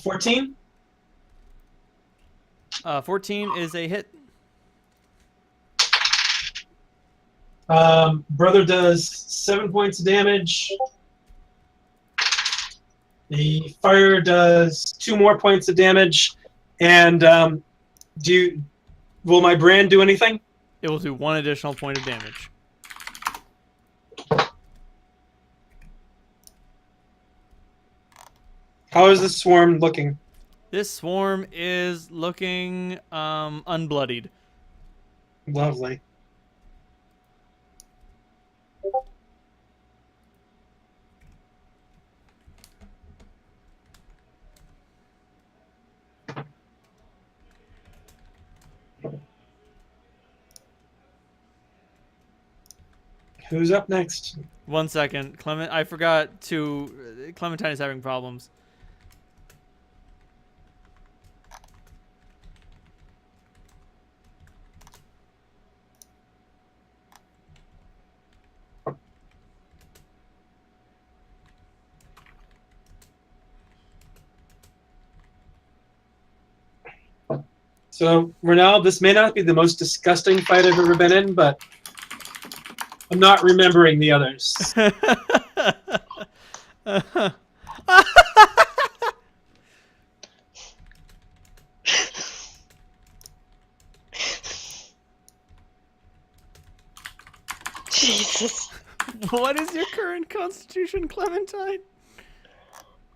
14. 14 is a hit. Brother does 7 points of damage. The fire does 2 more points of damage. And will my brand do anything? It will do 1 additional point of damage. How is this swarm looking? This swarm is looking unbloodied. Lovely. Who's up next? 1 second. I forgot to... Clementine is having problems. So, Renal, this may not be the most disgusting fight I've ever been in, but I'm not remembering the others. Jesus. What is your current constitution, Clementine?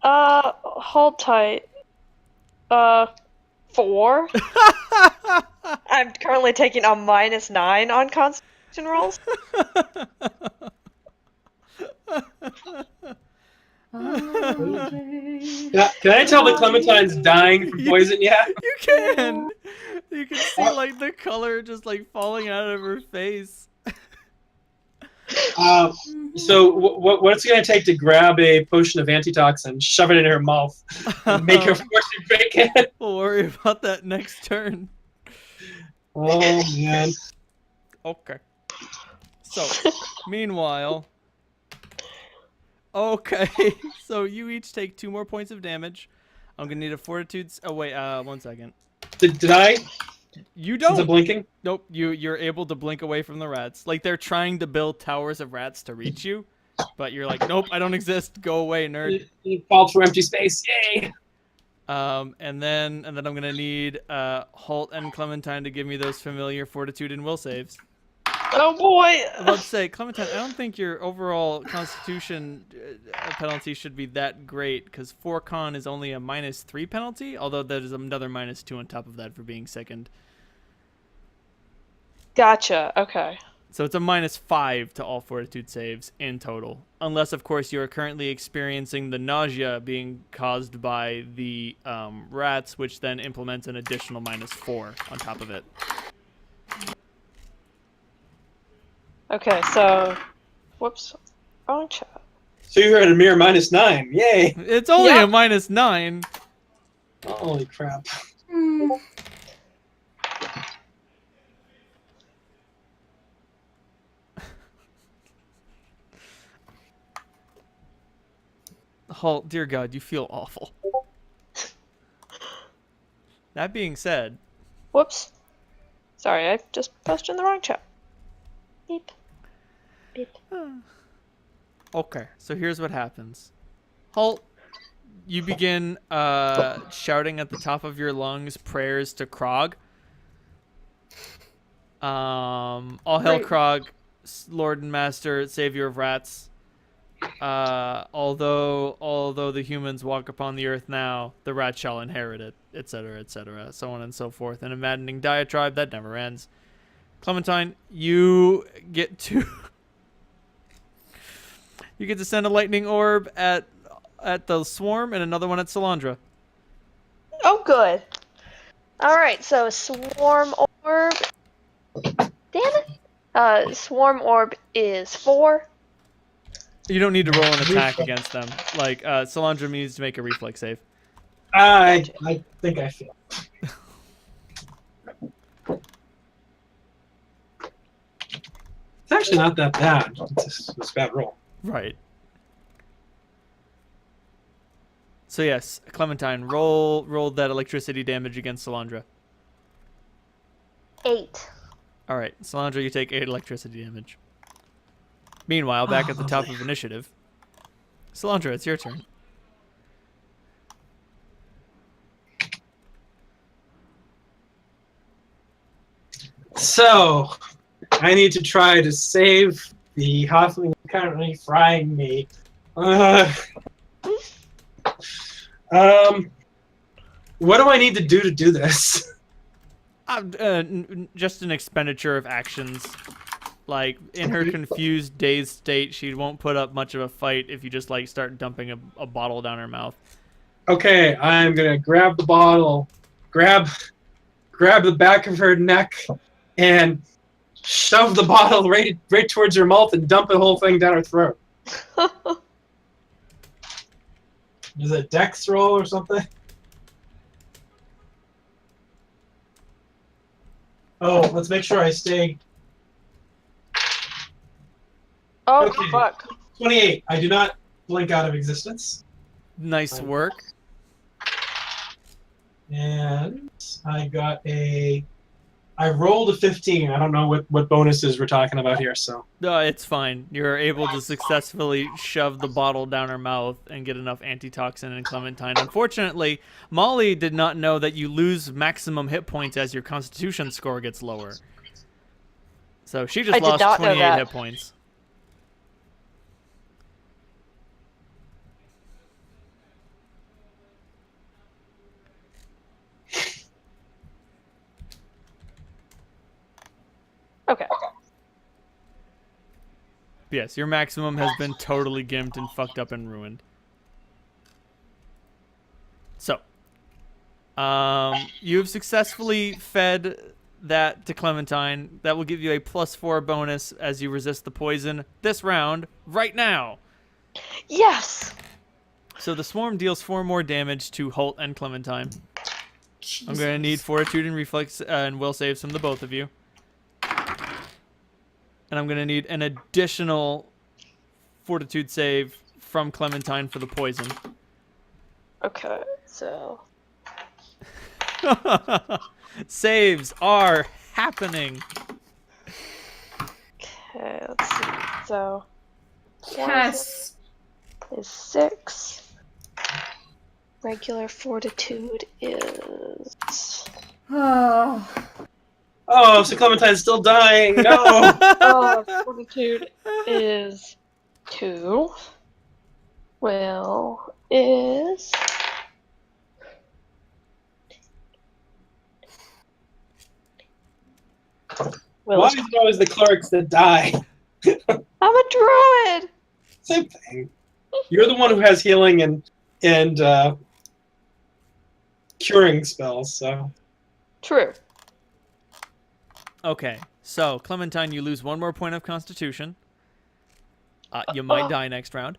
Hold tight. 4. I'm currently taking a -9 on Constitution rolls. Yeah, can I tell that Clementine's dying from poison yet? You can. You can see like the color just like falling out of her face. So what's it going to take to grab a potion of antitoxin, shove it in her mouth, and make her force to drink it? We'll worry about that next turn. Oh, man. Okay. So, meanwhile... Okay, so you each take 2 more points of damage. I'm going to need a fortitude... Oh, wait, 1 second. Did I? You don't. Is it blinking? Nope, you're able to blink away from the rats. Like, they're trying to build towers of rats to reach you, but you're like, nope, I don't exist. Go away, nerd. You fall through empty space. Yay! And then I'm gonna need Holt and Clementine to give me those familiar fortitude and will saves. Oh boy! I'm about to say, Clementine, I don't think your overall Constitution penalty should be that great, because 4 con is only a -3 penalty, although there's another -2 on top of that for being sickened. Gotcha. Okay. So it's a -5 to all fortitude saves in total. Unless, of course, you are currently experiencing the nausea being caused by the rats, which then implements an additional -4 on top of it. Okay, so... Whoops. Wrong chat. So you're at a mere -9. Yay! It's only Yep. a -9. Holy crap. Oh, dear God, you feel awful. That being said... Whoops. Sorry, I just posted in the wrong chat. Beep. Beep. Okay, so here's what happens. Halt. You begin shouting at the top of your lungs prayers to Krog. All hail Krog, Lord and Master, Savior of Rats. Although the humans walk upon the earth now, the rats shall inherit it, etc., so on and so forth. An a maddening diatribe that never ends. Clementine, you get to send a lightning orb at the swarm and another one at Solandra. Oh, good. Alright, so Swarm Orb... Damn it! Swarm Orb is 4. You don't need to roll an attack against them. Like, Solandra needs to make a reflex save. I think I failed. It's actually not that bad. It's a bad roll. Right. So yes, Clementine, roll that electricity damage against Salandra. 8. All right, Salandra, you take 8 electricity damage. Meanwhile, back at the top of initiative, Salandra, it's your turn. So, I need to try to save the halfling currently frying me. What do I need to do this? Just an expenditure of actions. Like, in her confused, dazed state, she won't put up much of a fight if you just, like, start dumping a bottle down her mouth. Okay, I'm gonna grab the bottle, grab the back of her neck, and shove the bottle right towards her mouth and dump the whole thing down her throat. Is it dex roll or something? Oh, let's make sure I stay. Oh, Okay. fuck. 28. I do not blink out of existence. Nice work. And I rolled a 15. I don't know what bonuses we're talking about here, so. No, it's fine. You're able to successfully shove the bottle down her mouth and get enough antitoxin in Clementine. Unfortunately, Molly did not know that you lose maximum hit points as your constitution score gets lower. So she just lost 28 hit points. Okay. Yes, your maximum has been totally gimped and fucked up and ruined. So, you have successfully fed that to Clementine. That will give you a +4 bonus as you resist the poison this round, right now. Yes! So the swarm deals 4 more damage to Holt and Clementine. Jesus. I'm going to need fortitude and reflex and will saves from the both of you. And I'm going to need an additional fortitude save from Clementine for the poison. Okay, so... Saves are happening. Okay, let's see. So... Yes! Is 6. Regular fortitude is... Oh. Oh, so Clementine's still dying. No. Fortitude is 2. Will is... Why is it always the clerics that die? I'm a druid! Same thing. You're the one who has healing and curing spells, so. True. Okay, so Clementine, you lose 1 more point of Constitution. You might die next round.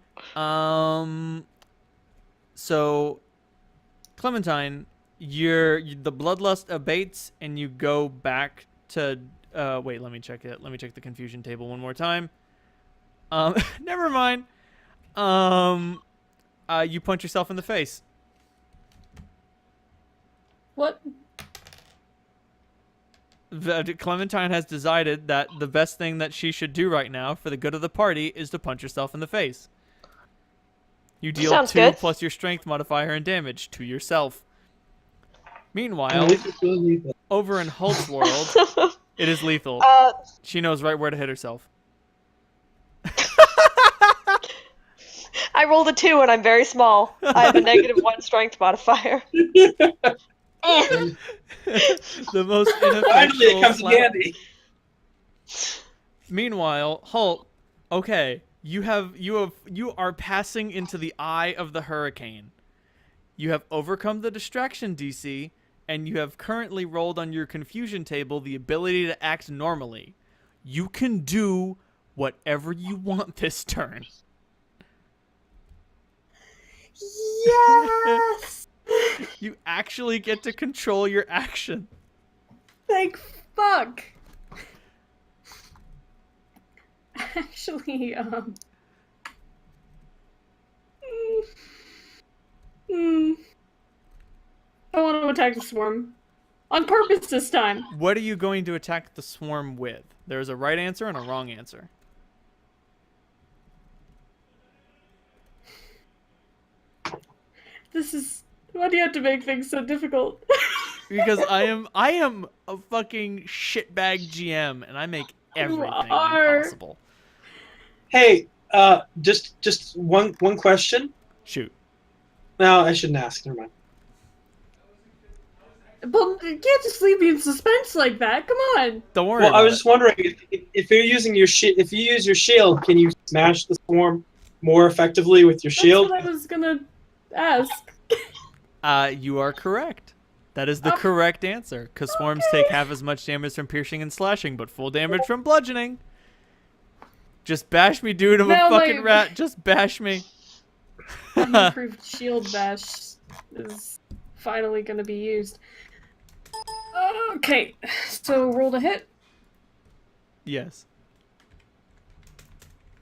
So Clementine, the bloodlust abates and you go back to. Wait, let me check it. Let me check the confusion table one more time. Never mind. You punch yourself in the face. What? Clementine has decided that the best thing that she should do right now for the good of the party is to punch herself in the face. You deal Sounds 2 good. plus your strength modifier and damage to yourself. Meanwhile, over in Hulk's world, it is lethal. She knows right where to hit herself. I rolled a 2 and I'm very small. I have a -1 strength modifier. The most ineffectual Finally, it comes in slap. handy. Meanwhile, Hulk, okay, you are passing into the eye of the hurricane. You have overcome the distraction DC, and you have currently rolled on your confusion table the ability to act normally. You can do whatever you want this turn. Yes! You actually get to control your action. Thank fuck. Actually, attack the swarm. On purpose this time. What are you going to attack the swarm with? There's a right answer and a wrong answer. This is... Why do you have to make things so difficult? Because I am a fucking shitbag GM, and I make everything are. impossible. Hey, just one question. Shoot. No, I shouldn't ask. Never mind. But you can't just leave me in suspense like that. Come on. Don't worry. Well, about I was just it. wondering if you're using your if you use your shield, can you smash the swarm more effectively with your shield? That's what I was gonna ask. You are correct. That is the correct answer, because swarms take half as much damage from piercing and slashing, but full damage from bludgeoning. Just bash me, dude. I'm No, a fucking like- rat. Just bash me. An improved shield bash is finally gonna be used. Okay, so roll to hit. Yes.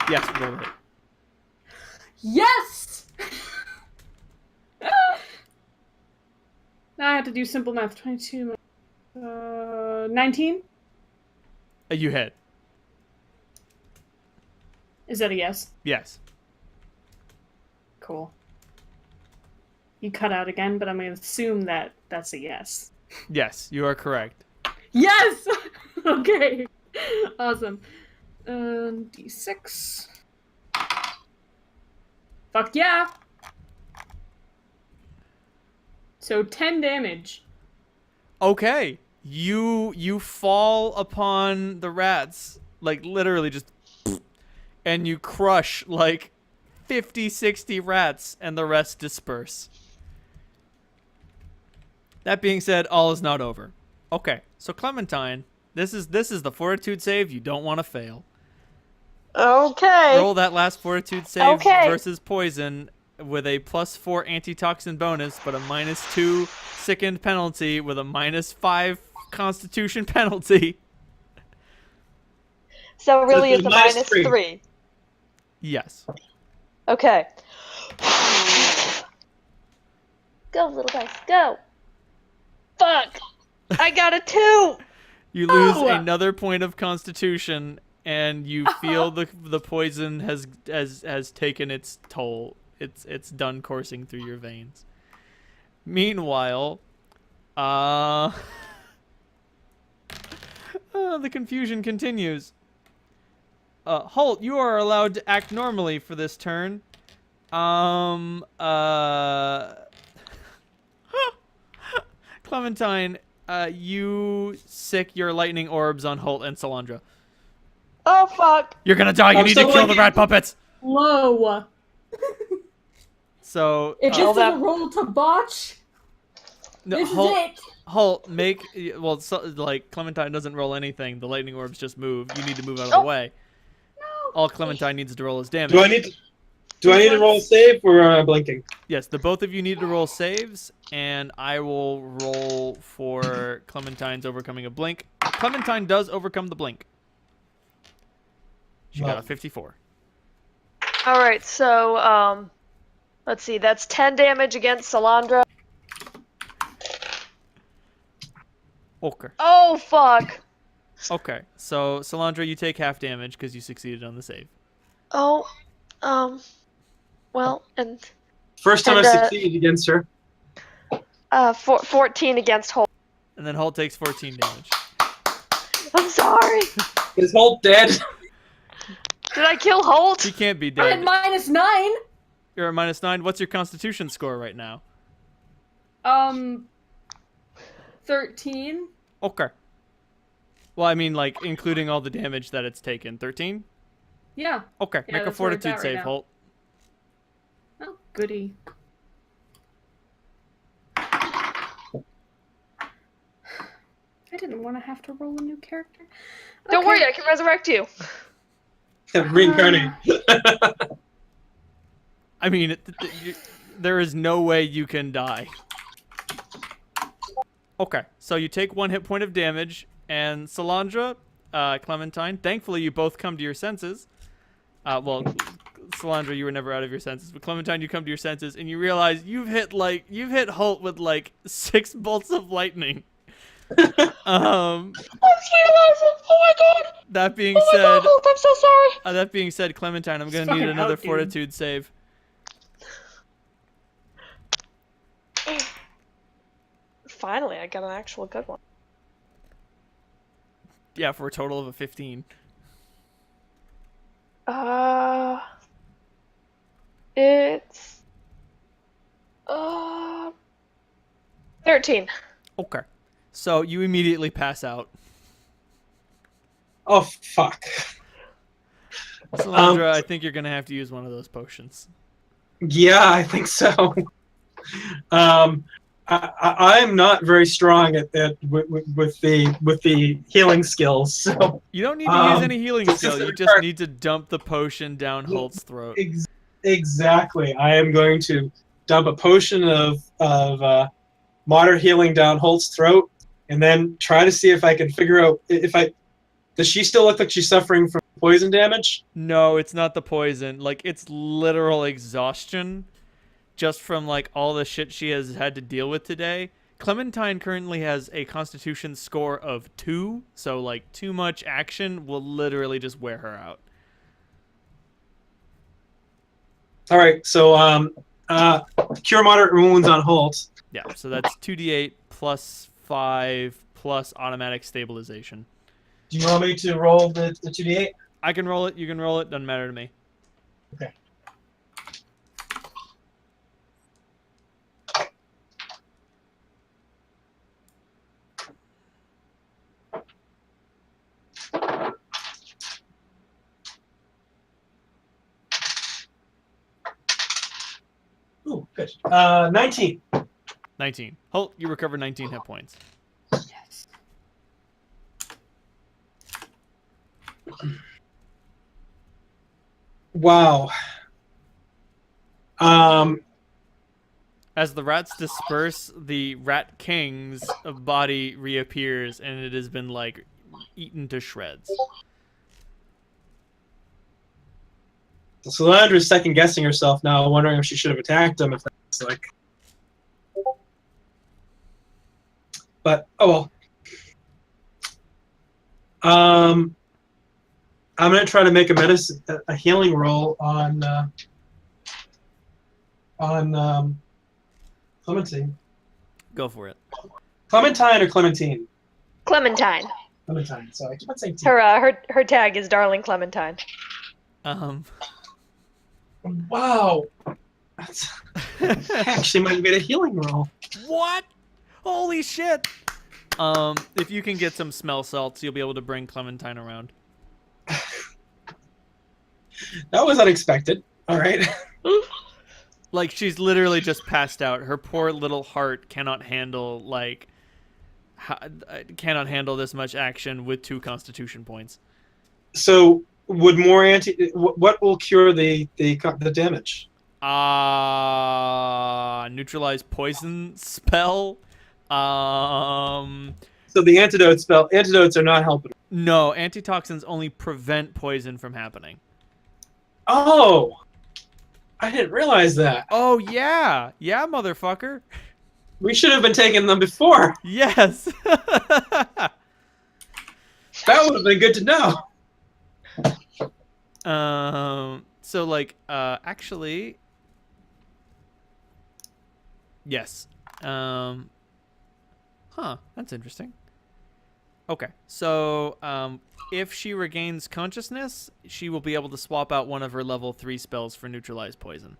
Yes, roll it. Yes! Now I have to do simple math. 22, 19? You hit. Is that a yes? Yes. Cool. You cut out again, but I'm going to assume that that's a yes. Yes, you are correct. Yes! Okay. Awesome. D6. Fuck yeah! So 10 damage. Okay. You fall upon the rats, like literally just, and you crush like 50, 60 rats, and the rest disperse. That being said, all is not over. Okay, so Clementine, this is the fortitude save you don't want to fail. Okay. Roll that last fortitude save Okay. versus poison with a +4 antitoxin bonus, but a -2 sickened penalty with a -5 constitution penalty. So really So it's a minus minus three. 3. Yes. Okay. Go, little guys, go. Fuck. I got a 2. You lose No! another point of constitution, and you feel the poison has taken its toll. It's done coursing through your veins. Meanwhile, the confusion continues. Holt, you are allowed to act normally for this turn. Clementine, you sick your lightning orbs on Holt and Salandra. Oh, fuck. You're gonna die. You I'm need to still kill the looking. rat puppets. Low. So, It just Kill is a them. roll to botch. no, This Holt, is it. Holt, make like Clementine doesn't roll anything. The lightning orbs just move. You need to move out of Oh. the way. No. All Clementine needs to roll is damage. Do I need to roll a save or blinking? Yes, the both of you need to roll saves, and I will roll for Clementine's overcoming a blink. Clementine does overcome the blink. She got a 54. All right, so let's see. That's 10 damage against Salandra. Okay. Oh, fuck. Okay. So, Salandra, you take half damage because you succeeded on the save. Oh, well, and First time And, I've succeeded against her. 14 against Holt. And then Holt takes 14 damage. I'm sorry. Is Holt dead? Did I kill Holt? He can't be I'm dead. at -9. You're at -9. What's your constitution score right now? 13. Okay. Well, I mean, like, including all the damage that it's taken. 13? Yeah. Okay. Yeah, Make a that's where it's fortitude at right save, now. Holt. Oh, goody. I didn't want to have to roll a new character. Don't Okay. worry, I can resurrect you. Reincarnate. I mean, there is no way you can die. Okay, so you take 1 hit point of damage, and Salandra, Clementine, thankfully you both come to your senses. Well, Solandra, you were never out of your senses, but Clementine, you come to your senses and you realize you've hit Holt with like 6 bolts of lightning. I'm realizing. Oh my god. That being Oh my said, god, Holt, I'm so sorry. that being said, Clementine, I'm gonna It's need fucking another out, dude. fortitude save. Finally, I got an actual good one. Yeah, for a total of a 15. It's 13. Okay. So you immediately pass out. Oh fuck. Solandra, I think you're gonna have to use one of those potions. Yeah, I think so. I'm not very strong at with the healing skills. So You don't need to use any healing this skill. is You the just part- need to dump the potion down Holt's throat. exactly. I am going to dump a potion of moderate healing down Holt's throat, and then try to see if I can figure out if I. Does she still look like she's suffering from poison damage? No, it's not the poison. Like, it's literal exhaustion just from, like, all the shit she has had to deal with today. Clementine currently has a constitution score of 2, so, like, too much action will literally just wear her out. All right, so cure moderate wounds on Holt. Yeah, so that's 2d8 plus 5 plus automatic stabilization. Do you want me to roll the 2d8? I can roll it, you can roll it, doesn't matter to me. Okay. Ooh, good. 19. 19. Holt, you recover 19 hit points. Yes. Wow. As the rats disperse, the Rat King's body reappears, and it has been, like, eaten to shreds. Solandra's second guessing herself now, wondering if she should have attacked him. If that's like, but oh well. I'm gonna try to make a healing roll on Clementine. Go for it. Clementine or Clementine? Clementine. Clementine. So I keep on saying T. Her tag is Darling Clementine. Wow. That's actually might be a healing roll. What? Holy shit! If you can get some smell salts, you'll be able to bring Clementine around. That was unexpected. All right. Like, she's literally just passed out. Her poor little heart cannot handle, like, cannot handle this much action with 2 constitution points. So would more what will cure the damage? Neutralize poison spell. So the antidotes are not helping. No, antitoxins only prevent poison from happening. Oh, I didn't realize that. Oh, yeah. Yeah, motherfucker. We should have been taking them before. Yes. That would have been good to know. So, like, actually, yes. Huh, that's interesting. Okay, so, if she regains consciousness, she will be able to swap out one of her level 3 spells for neutralize poison.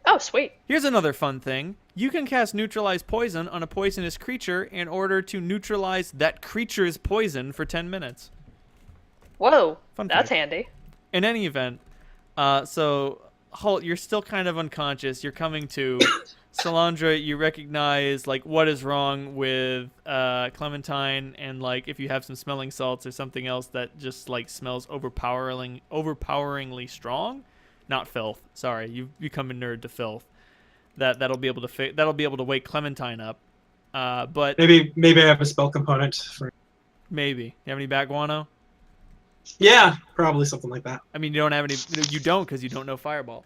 Oh, sweet. Here's another fun thing. You can cast neutralize poison on a poisonous creature in order to neutralize that creature's poison for 10 minutes. Whoa, Fun that's fact. handy. In any event, so Holt, you're still kind of unconscious. You're coming to. Solandra, you recognize, like, what is wrong with Clementine, and, like, if you have some smelling salts or something else that just, like, smells overpoweringly strong. Not filth. Sorry, you've become a nerd to filth. That'll be able to wake Clementine up. But Maybe I have a spell component for. maybe. You have any bat guano? Yeah, probably something like that. I mean, you don't have any. You don't because you don't know fireball.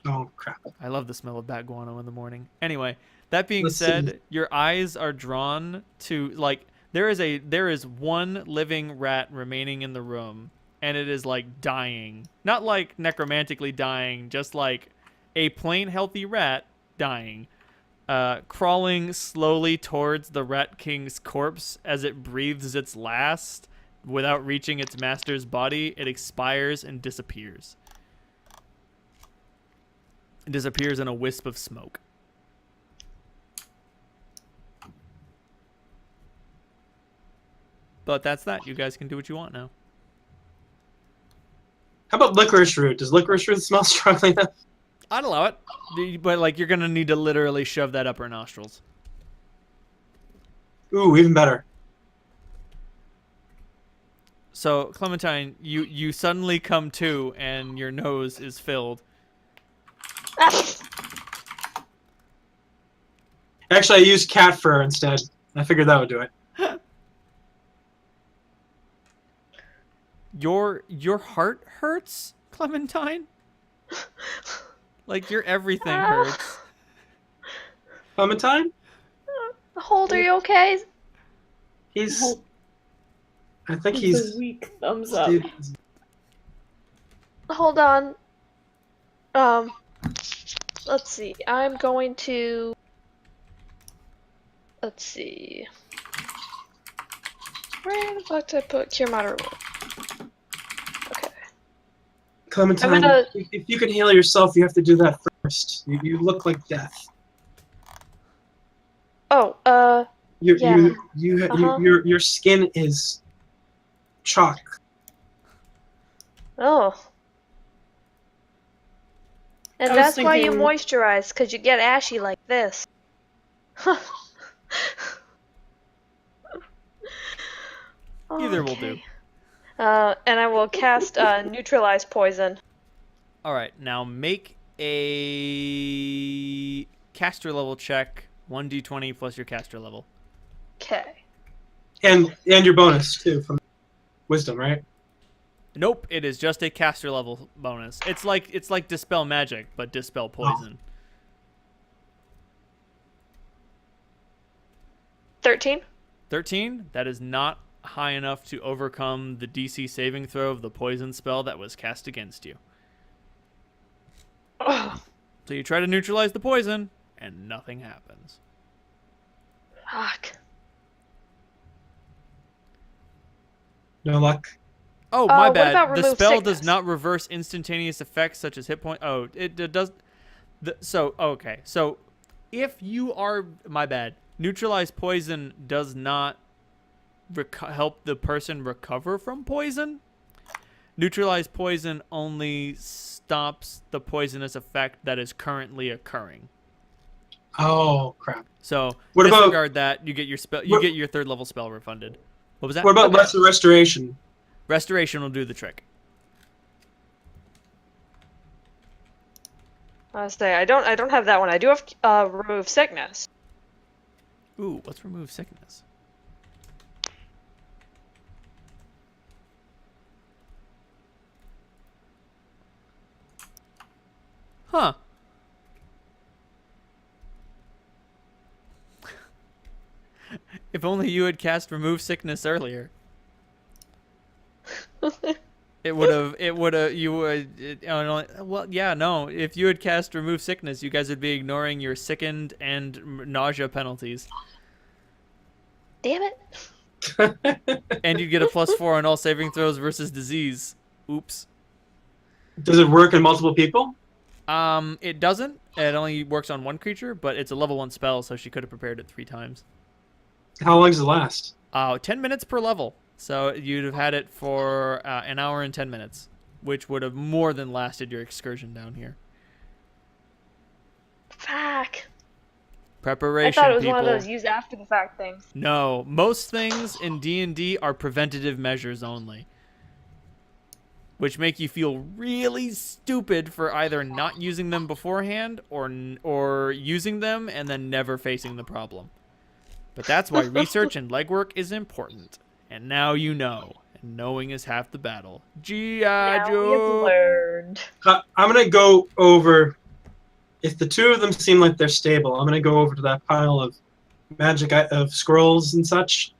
Oh crap! I love the smell of bat guano in the morning. Anyway, that being Let's said, see. your eyes are drawn to like there is one living rat remaining in the room, and it is like dying. Not like necromantically dying, just like a plain healthy rat dying. Crawling slowly towards the Rat King's corpse as it breathes its last without reaching its master's body, it expires and disappears. It disappears in a wisp of smoke. But that's that. You guys can do what you want now. How about licorice root? Does licorice root smell strongly enough? I'd allow it. But, like, you're going to need to literally shove that up her nostrils. Ooh, even better. So, Clementine, you suddenly come to, and your nose is filled. Actually, I used cat fur instead. I figured that would do it. Your heart hurts, Clementine? Like, your everything hurts. Clementine? Hold, are you okay? He's. I think It's he's. a weak thumbs up. Dude, Hold on. Let's see. I'm going to. Let's see. Where the fuck did I put cure moderate wound? Okay. Clementine, I'm gonna- if you can heal yourself, you have to do that first. You look like death. Oh, You, Yeah. your skin is chalk. oh. And I was that's why you thinking- moisturize, because you get ashy like this. Either will do. And I will cast neutralize poison. All right, now make a caster level check. 1d20 plus your caster level. Okay. And your bonus too from wisdom, right? Nope, it is just a caster level bonus. It's like dispel magic, but dispel poison. 13? 13. That is not high enough to overcome the DC saving throw of the poison spell that was cast against you. Ugh. So you try to neutralize the poison, and nothing happens. Fuck. No luck. Oh, my what bad. about The remove spell does sickness? not reverse instantaneous effects such as hit point. Oh, it does. Okay. So if you are, my bad, neutralize poison does not help the person recover from poison. Neutralize poison only stops the poisonous effect that is currently occurring. Oh crap. So What about- disregard that. You get your spell. You What- get your third level spell refunded. What was that? What about Okay. lesser restoration? Restoration will do the trick. I say I don't have that one. I do have remove sickness. Ooh, let's remove sickness. Huh. If only you had cast remove sickness earlier. Well, yeah, no. If you had cast remove sickness, you guys would be ignoring your sickened and nausea penalties. Damn it. And you'd get a +4 on all saving throws versus disease. Oops. Does it work in multiple people? It doesn't. It only works on one creature, but it's a level 1 spell, so she could have prepared it 3 times. How long does it last? 10 minutes per level. So you'd have had it for an hour and 10 minutes, which would have more than lasted your excursion down here. Fuck. I Preparation, thought it was people. one of those use after the fact things. No, most things in D&D are preventative measures only, which make you feel really stupid for either not using them beforehand or using them and then never facing the problem. But that's why research and legwork is important. And now you know. Knowing is half the battle. G.I. Now we have Joe. learned. I'm gonna go over. If the two of them seem like they're stable, I'm gonna go over to that pile of of scrolls and such,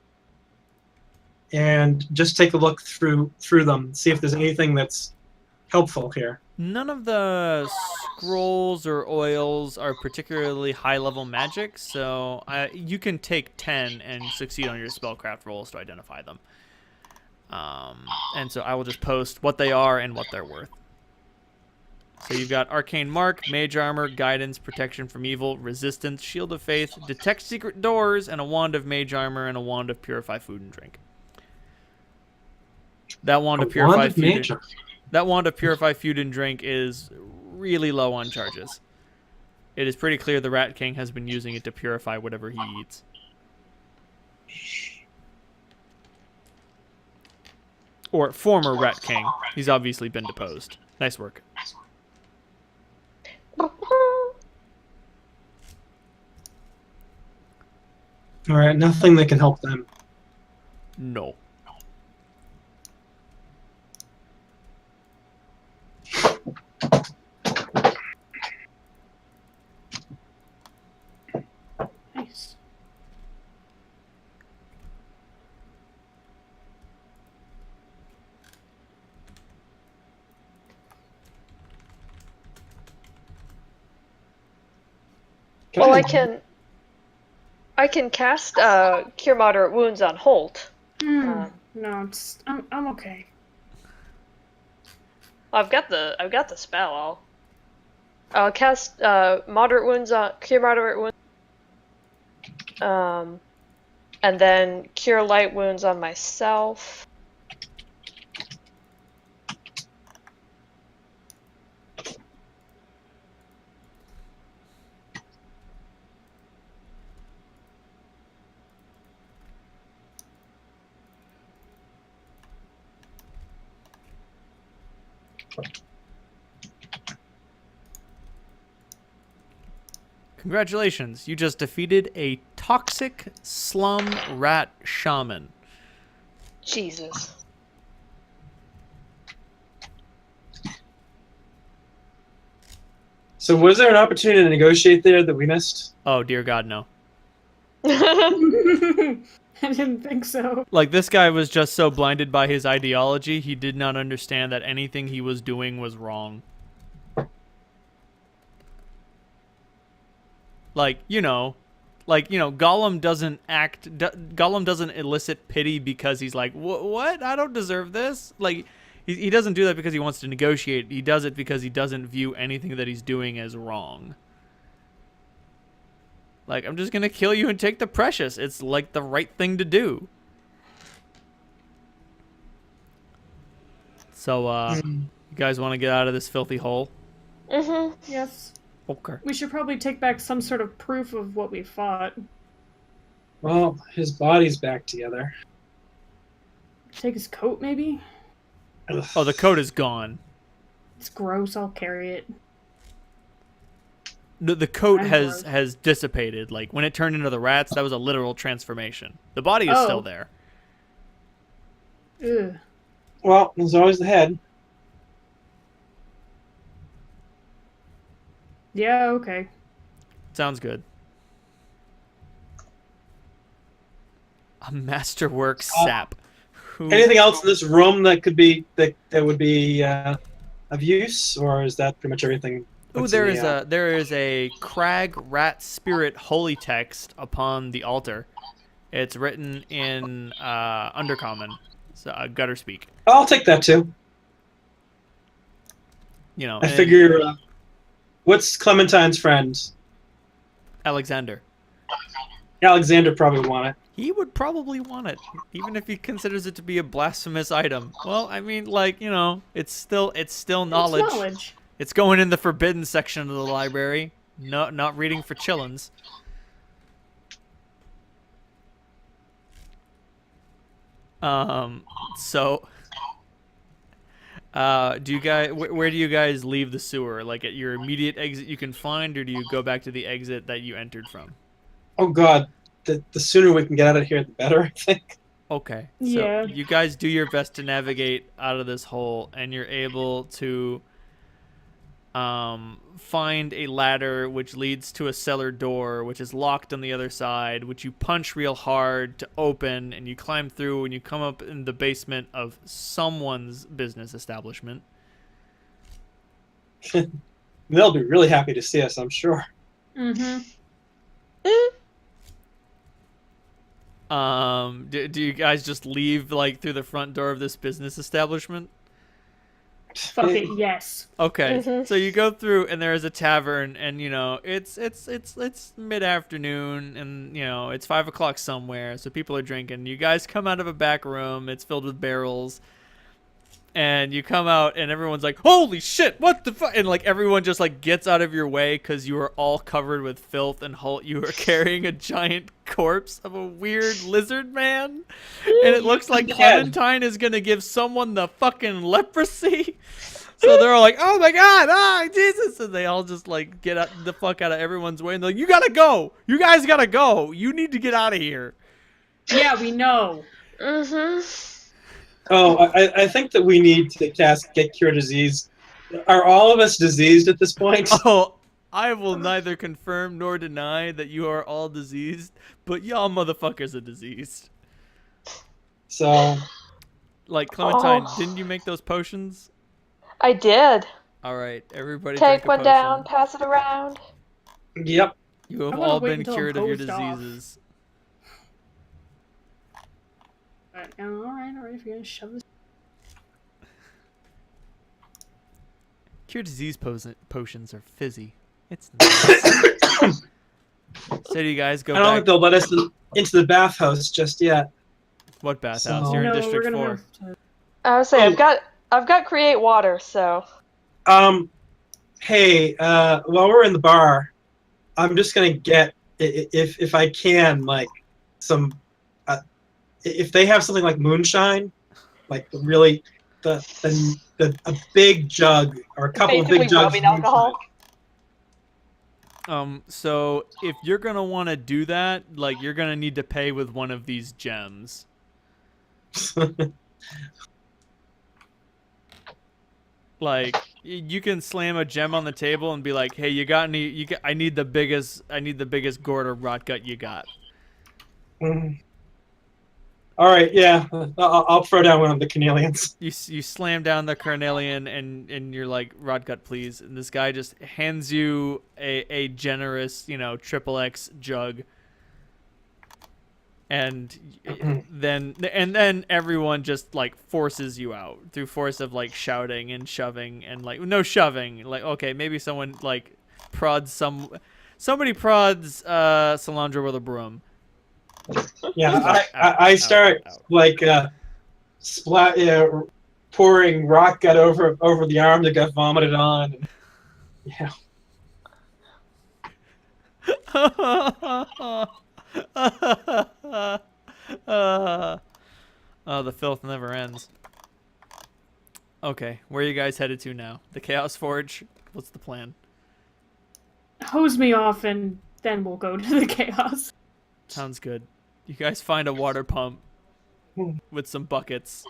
and just take a look through them, see if there's anything that's helpful here. None of the scrolls or oils are particularly high-level magic, so you can take 10 and succeed on your spellcraft rolls to identify them. And so I will just post what they are and what they're worth. So you've got Arcane Mark, Mage Armor, Guidance, Protection from Evil, Resistance, Shield of Faith, Detect Secret Doors, and a Wand of Mage Armor and a Wand of Purify Food and Drink. That Wand of Purify Food. That Wand of Purify Food and Drink is really low on charges. It is pretty clear the Rat King has been using it to purify whatever he eats. Or former Rat King. He's obviously been deposed. Nice work. Alright, nothing that can help them. No. Nice. Well, I can cast Cure Moderate Wounds on Holt. No, I'm okay. I've got the spell. I'll cast Moderate Wounds on Cure Moderate Wounds. And then Cure Light Wounds on myself. Congratulations, you just defeated a toxic slum rat shaman. Jesus. So was there an opportunity to negotiate there that we missed? Oh, dear God, no. I didn't think so. Like, this guy was just so blinded by his ideology, he did not understand that anything he was doing was wrong. Gollum doesn't elicit pity because he's like, what? I don't deserve this. Like, he doesn't do that because he wants to negotiate. He does it because he doesn't view anything that he's doing as wrong. Like, I'm just gonna kill you and take the precious. It's like the right thing to do. So, you guys want to get out of this filthy hole? Mm-hmm. Yes. Okay. We should probably take back some sort of proof of what we fought. Well, his body's back together. Take his coat, maybe? Ugh. Oh, the coat is gone. It's gross, I'll carry it. The coat I'm has dissipated. Like, when it turned into the rats, that was a literal transformation. The body is still there. Ugh. Well, there's always the head. Yeah, okay. Sounds good. A masterwork sap. Anything else in this room that could be that would be of use, or is that pretty much everything? Ooh, there is a crag rat spirit holy text upon the altar. It's written in Undercommon, so gutter speak. I'll take that too. You know, I figure. What's Clementine's friend? Alexander. Alexander probably would want it. He would probably want it, even if he considers it to be a blasphemous item. Well, I mean, like, you know, it's still knowledge. It's knowledge. It's going in the forbidden section of the library. Not reading for chillins. So, do you guys? Where do you guys leave the sewer? Like at your immediate exit you can find, or do you go back to the exit that you entered from? Oh God, the sooner we can get out of here, the better. I think. Okay. So Yeah. you guys do your best to navigate out of this hole, and you're able to find a ladder which leads to a cellar door, which is locked on the other side, which you punch real hard to open, and you climb through, and you come up in the basement of someone's business establishment. They'll be really happy to see us, I'm sure. Mm-hmm. Do you guys just leave like through the front door of this business establishment? Fuck it, yes. Okay, Mhm. so you go through, and there is a tavern, and you know it's mid-afternoon, and you know it's 5 o'clock somewhere, so people are drinking. You guys come out of a back room; it's filled with barrels, and you come out, and everyone's like, "Holy shit, what the fuck!" And like everyone just like gets out of your way because you are all covered with filth, and you are carrying a giant corpse of a weird lizard man, and it looks like Dead. Clementine is gonna give someone the fucking leprosy. So they're all like, "Oh my god, ah, Jesus!" And they all just like get the fuck out of everyone's way, and they're like, "You gotta go! You guys gotta go! You need to get out of here!" Yeah, we know. Mhm. Oh, I think that we need to get cure disease. Are all of us diseased at this point? Oh, I will neither confirm nor deny that you are all diseased, but y'all motherfuckers are diseased. So, Like, Clementine, Oh. didn't you make those potions? I did. All right, everybody drink Take a one potion. down, pass it around. yep. You have I wanna all wait been until I'm cured of your hosed off. diseases. Alright, if you're gonna shove this. Cure disease potions are fizzy. It's nice. So do you guys go I don't back? think they'll let us into the bathhouse just yet. What bathhouse? So- You're in No, we're District gonna 4. have to. I would say Oh. I've got create water, so Hey, while we're in the bar, I'm just gonna get, if I can, like some, if they have something like moonshine, like really a big jug or a couple of basically big jugs rubbing of alcohol. So if you're gonna want to do that, like you're gonna need to pay with one of these gems. moonshine. Like you can slam a gem on the table and be like, "Hey, you got any? I need the biggest gourd or rot gut you got." All right, yeah, I'll throw down one of the Canelians. You slam down the carnelian and you're like, "Rot gut, please." And this guy just hands you a generous, triple X jug. And then everyone just like forces you out through force of like shouting and shoving and like no shoving, like okay, maybe someone like somebody prods Salandra with a broom. Yeah, Out, I out, start out. like pouring rock gut over the arm that got vomited on. Yeah. Oh, the filth never ends. Okay, where are you guys headed to now? The Chaos Forge? What's the plan? Hose me off and then we'll go to the chaos. Sounds good. You guys find a water pump with some buckets.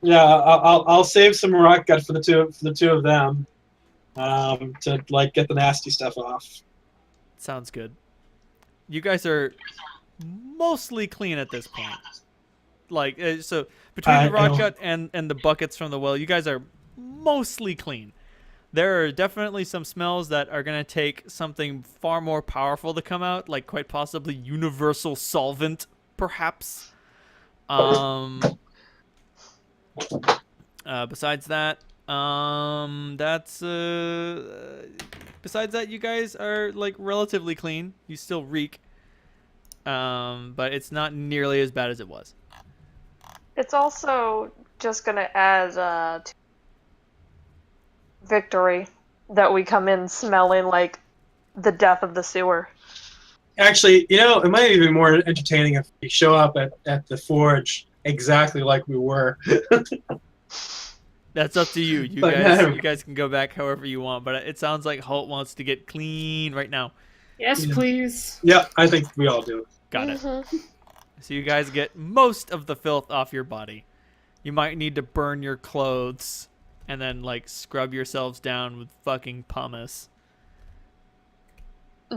Yeah, I'll save some rock gut for the two of them, to like get the nasty stuff off. Sounds good. You guys are mostly clean at this point. Like, so between the rock gut and the buckets from the well, you guys are mostly clean. There are definitely some smells that are going to take something far more powerful to come out, like quite possibly universal solvent, perhaps. Besides that, besides that, you guys are like relatively clean. You still reek, but it's not nearly as bad as it was. It's also just gonna add to victory that we come in smelling like the death of the sewer. Actually, it might be even more entertaining if we show up at the forge exactly like we were. That's up to you. You But guys can go back however you want, but it sounds like Holt wants to get clean right now. Yes, Yeah. please. Yeah, I think we all do. Got it. Mhm. So you guys get most of the filth off your body. You might need to burn your clothes and then like scrub yourselves down with fucking pumice.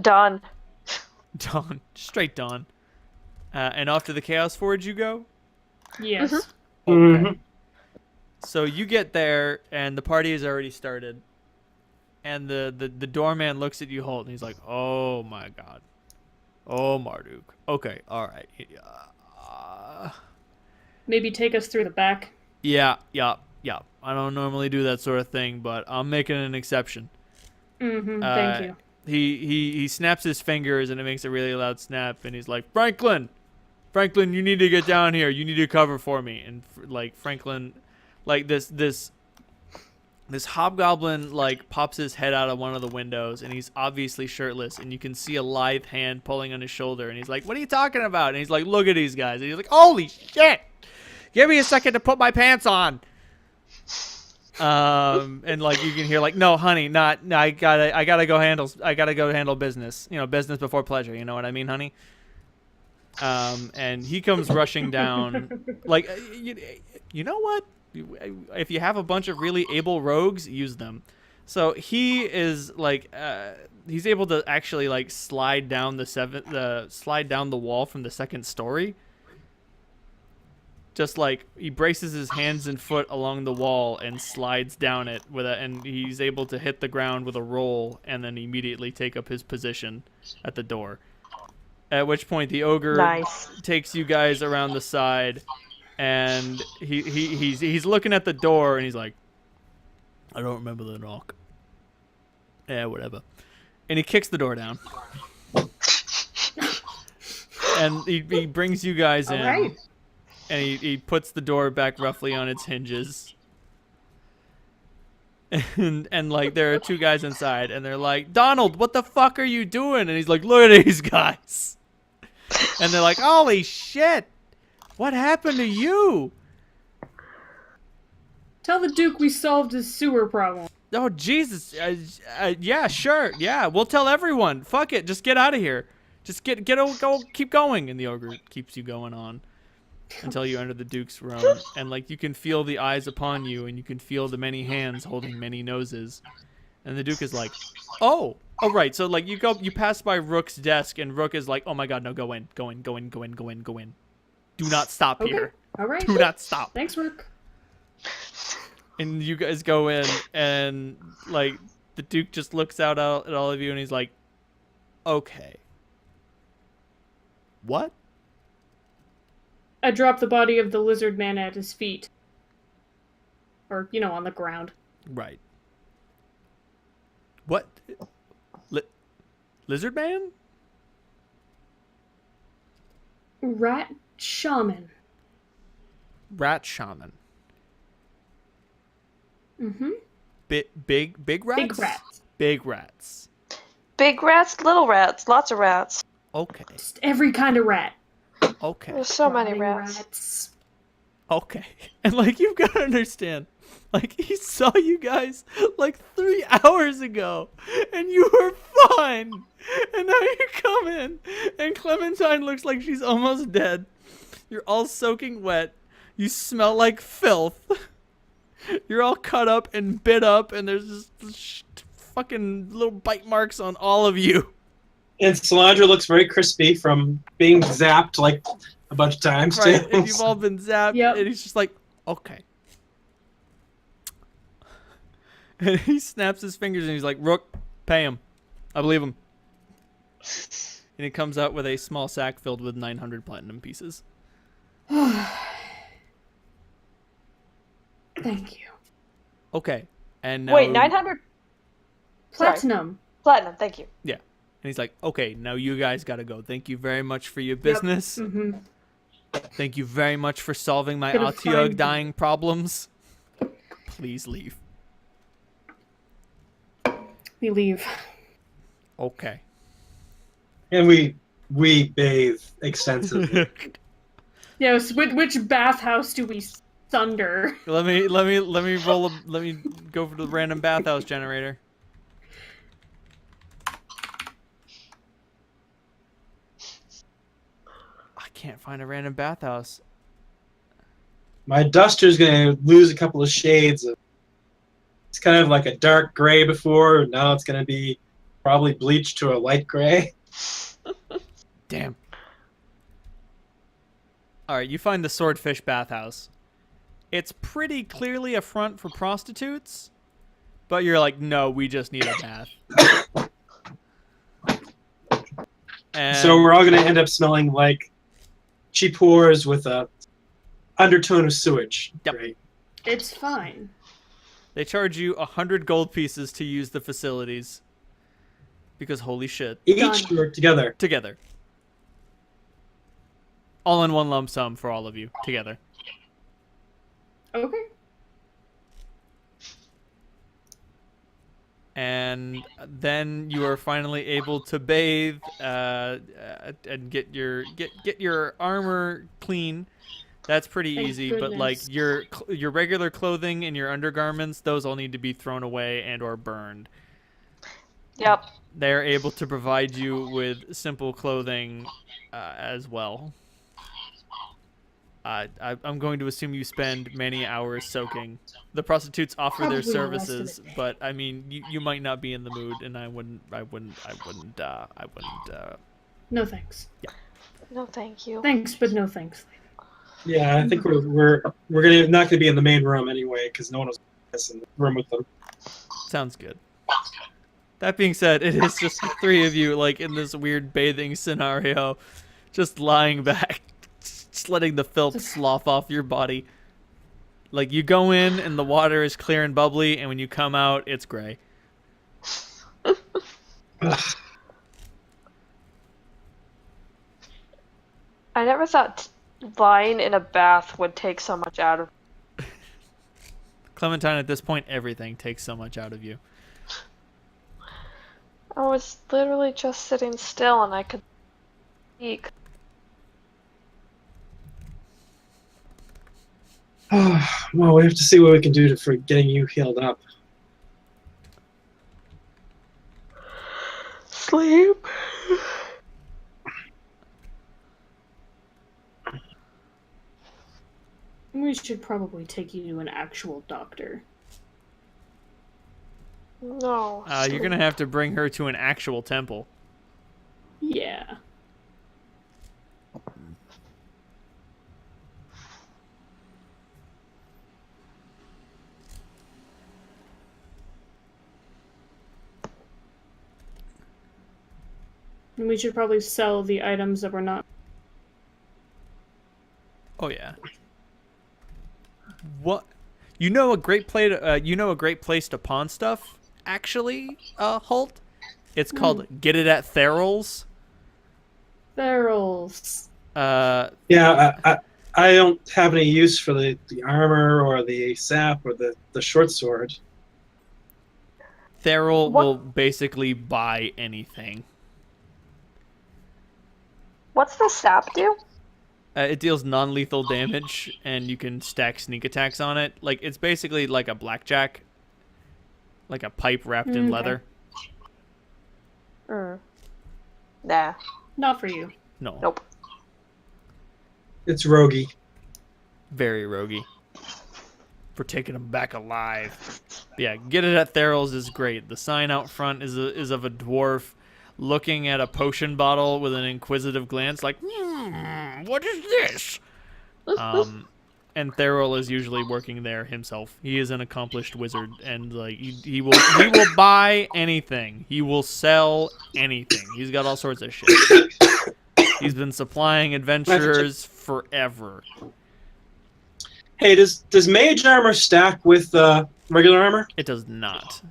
Done. Dawn, straight dawn. And off to the Chaos Forge you go? Yes. Okay. Mhm. So you get there, and the party has already started. And the doorman looks at you, Holt, and he's like, "Oh my god. Oh, Marduk. Okay, all right. Maybe take us through the back. Yeah. I don't normally do that sort of thing, but I'm making an exception." Thank you. He snaps his fingers, and it makes a really loud snap, and he's like, Franklin, you need to get down here. You need to cover for me. And like Franklin, like this hobgoblin like pops his head out of one of the windows, and he's obviously shirtless, and you can see a lithe hand pulling on his shoulder, and he's like, "What are you talking about?" And he's like, "Look at these guys." And he's like, "Holy shit! Give me a second to put my pants on." And like you can hear like, "No, honey, no, I gotta go handle business. You know, business before pleasure. You know what I mean, honey?" And he comes rushing down. Like, you know what? If you have a bunch of really able rogues, use them. So he is like, he's able to actually like slide down the wall from the second story. Just like he braces his hands and foot along the wall and slides down it and he's able to hit the ground with a roll and then immediately take up his position at the door. At which point the ogre takes you guys around the side, and he's looking at the door and he's like, "I don't remember the knock." Yeah, whatever. And he kicks the door down. And he brings you guys in. Alright. And he puts the door back roughly on its hinges. And like there are two guys inside, and they're like, "Donald, what the fuck are you doing?" And he's like, "Look at these guys." And they're like, "Holy shit. What happened to you?" Tell the Duke we solved his sewer problem. Oh, Jesus. Yeah, sure. Yeah, we'll tell everyone. Fuck it. Just get out of here. Just go, keep going. And the ogre keeps you going on until you enter the Duke's room. And, like, you can feel the eyes upon you, and you can feel the many hands holding many noses. And the Duke is like, oh, right. So, like, you pass by Rook's desk, and Rook is like, "Oh, my God, no, go in. Go in. Do not stop here. All right. Do not stop." Thanks, Rook. And you guys go in, and like the Duke just looks out at all of you, and he's like, "Okay, what?" I dropped the body of the lizard man at his feet. Or, on the ground. Right. What? Lizard man? Rat shaman. Rat shaman. Mm-hmm. Big rats? Big rats. Big rats. Big rats, little rats, lots of rats. Okay. Just every kind of rat. Okay. There's so many Rotting rats. Okay. And like you've got to understand, like he saw you guys like 3 hours ago and you were fine. And now you come in and Clementine looks like she's almost dead. You're all soaking wet. You smell like filth. You're all cut up and bit up, and there's just fucking little bite marks on all of you. And Solandra looks very crispy from being zapped like a bunch of times, Right, too. and you've all been zapped, Yep. and he's just like, okay. And he snaps his fingers, and he's like, "Rook, pay him. I believe him." And he comes out with a small sack filled with 900 platinum pieces. Thank you. Okay. And now, Wait, 900 Platinum. platinum, thank you. Yeah. And he's like, "Okay, now you guys gotta go. Thank you very much for your business. Mm-hmm. Thank you very much for solving my Gonna Atiog find dying problems. Please leave." We leave. Okay. And we bathe extensively. Yes, which bathhouse do we sunder? Let me go for the random bathhouse generator. I can't find a random bathhouse. My duster's gonna lose a couple of shades. It's kind of like a dark gray before, and now it's gonna be probably bleached to a light gray. Damn. All right, you find the Swordfish Bathhouse. It's pretty clearly a front for prostitutes, but you're like, no, we just need a bath. And So we're all gonna end up smelling like cheap whores with a undertone of sewage. Yep. Great. It's fine. they charge you 100 gold pieces to use the facilities. Because holy shit. Each Done. work together. Together. All in one lump sum for all of you. Together. Okay. And then you are finally able to bathe and get your armor clean. That's pretty Thank easy, but like goodness. your regular clothing and your undergarments, those all need to be thrown away and or burned. Yep. They're able to provide you with simple clothing as well. I'm going to assume you spend many hours soaking. The prostitutes offer their Probably the rest of services, the day. but I mean, you might not be in the mood, and I wouldn't. No thanks. No, thank you. Thanks, but no thanks. Yeah, I think we're gonna not gonna be in the main room anyway because no one was in the room with them. Sounds good. That being said, it is just the three of you, like in this weird bathing scenario, just lying back, just letting the filth slough off your body. Like you go in and the water is clear and bubbly, and when you come out, it's gray. I never thought lying in a bath would take so much out of. Clementine, at this point, everything takes so much out of you. I was literally just sitting still and I could speak. Well, we have to see what we can do for getting you healed up. Sleep. We should probably take you to an actual doctor. No. You're gonna have to bring her to an actual temple. Yeah. And we should probably sell the items that we're not. Oh yeah. What? You know a great place. You know a great place to pawn stuff. Actually, Holt. It's called Get It at Theral's. Barrels. Yeah, I don't have any use for the armor or the sap or the short sword. Theral What? will basically buy anything. What's the sap do? It deals non-lethal damage, and you can stack sneak attacks on it. Like it's basically like a blackjack, like a pipe wrapped in Okay. leather. Nah. Not for you. No, Nope. It's roguey. very roguey. For taking them back alive. But yeah, Get It at Theral's is great. The sign out front is of a dwarf looking at a potion bottle with an inquisitive glance, like, what is this? And Theral is usually working there himself. He is an accomplished wizard, and like he will buy anything. He will sell anything. He's got all sorts of shit. He's been supplying adventurers forever. Hey, does mage armor stack with regular armor? It does not.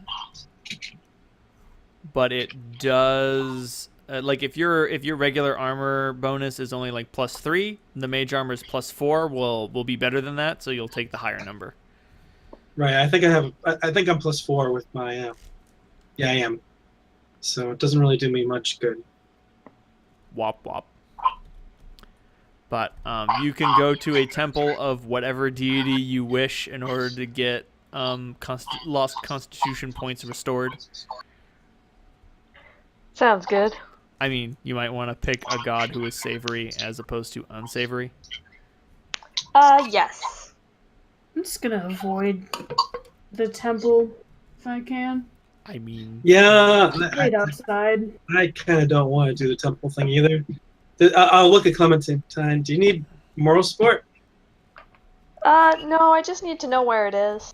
But it does. Like if your regular armor bonus is only like +3, the mage armor's +4 will be better than that. So you'll take the higher number. Right. I think I'm +4 with my. Yeah, I am. So it doesn't really do me much good. Wop wop. But you can go to a temple of whatever deity you wish in order to get lost constitution points restored. Sounds good. I mean, you might want to pick a god who is savory as opposed to unsavory. Yes. I'm just gonna avoid the temple if I can. I mean, Yeah, Wait outside. I kind of don't want to do the temple thing either. I'll look at Clementine. Do you need moral support? No, I just need to know where it is.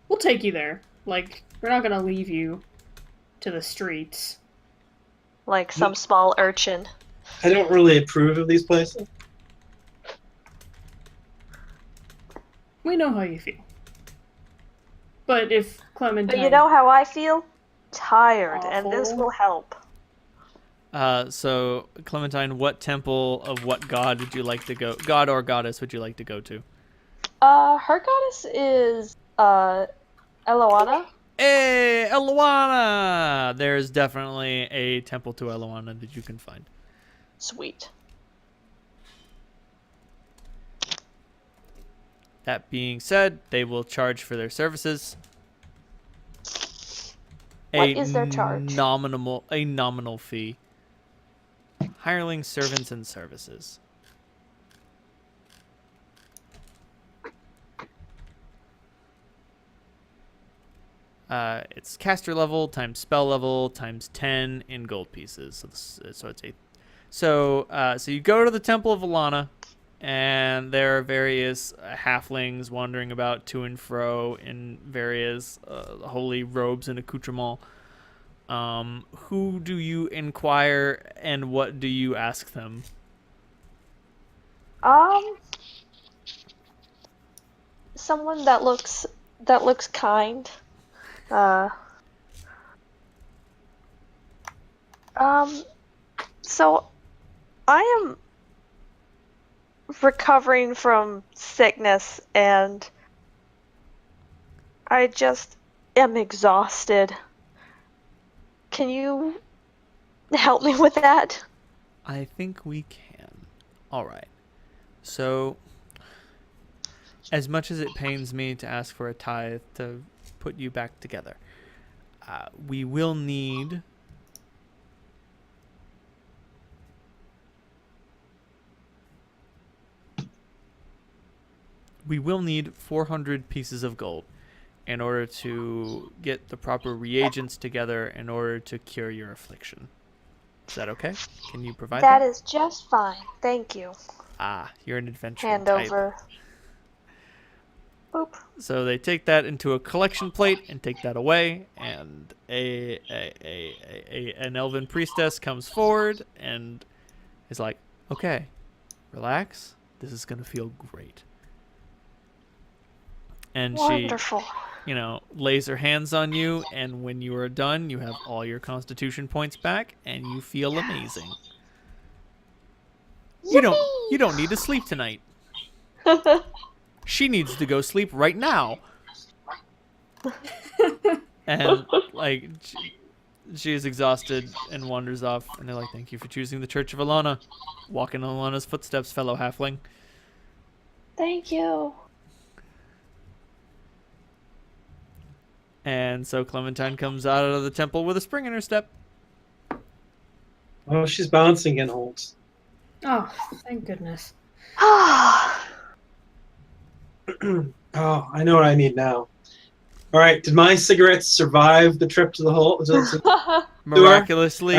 We'll take you there. Like, we're not gonna leave you to the streets. Like some small urchin. I don't really approve of these places. We know how you feel. But if Clementine... But you know how I feel? Tired, and this Awful. will help. So Clementine, what temple of what god would you like to go? God or goddess would you like to go to? Her goddess is, Eloana. Hey, Eloana! There's definitely a temple to Eloana that you can find. Sweet. That being said, they will charge for their services. What is their charge? A nominal fee. Hireling, servants, and services. It's caster level times spell level times 10 in gold pieces. So it's 8. So you go to the Temple of Alana, and there are various halflings wandering about to and fro in various holy robes and accoutrements. Who do you inquire, and what do you ask them? Someone that looks kind. So I am recovering from sickness and I just am exhausted. Can you help me with that? I think we can. All right. So, as much as it pains me to ask for a tithe to put you back together, we will need we will need 400 pieces of gold in order to get the proper reagents together in order to cure your affliction. Is that okay? Can you provide that? That is just fine. Thank you. Ah, you're an adventurer. Hand type. over. Boop. So they take that into a collection plate and take that away, and an elven priestess comes forward and is like, "Okay, relax. This is gonna feel great." And Wonderful. she, lays her hands on you, and when you are done, you have all your constitution points back, and you feel amazing. You don't need to sleep tonight. She needs to go sleep right now. And she is exhausted and wanders off, and they're like, "Thank you for choosing the Church of Alana. Walk in Alana's footsteps, fellow halfling." Thank you. And so Clementine comes out of the temple with a spring in her step. Oh, she's bouncing in holds. Oh, thank goodness. Oh, I know what I need now. All right, did my cigarettes survive the trip to the hole? Miraculously,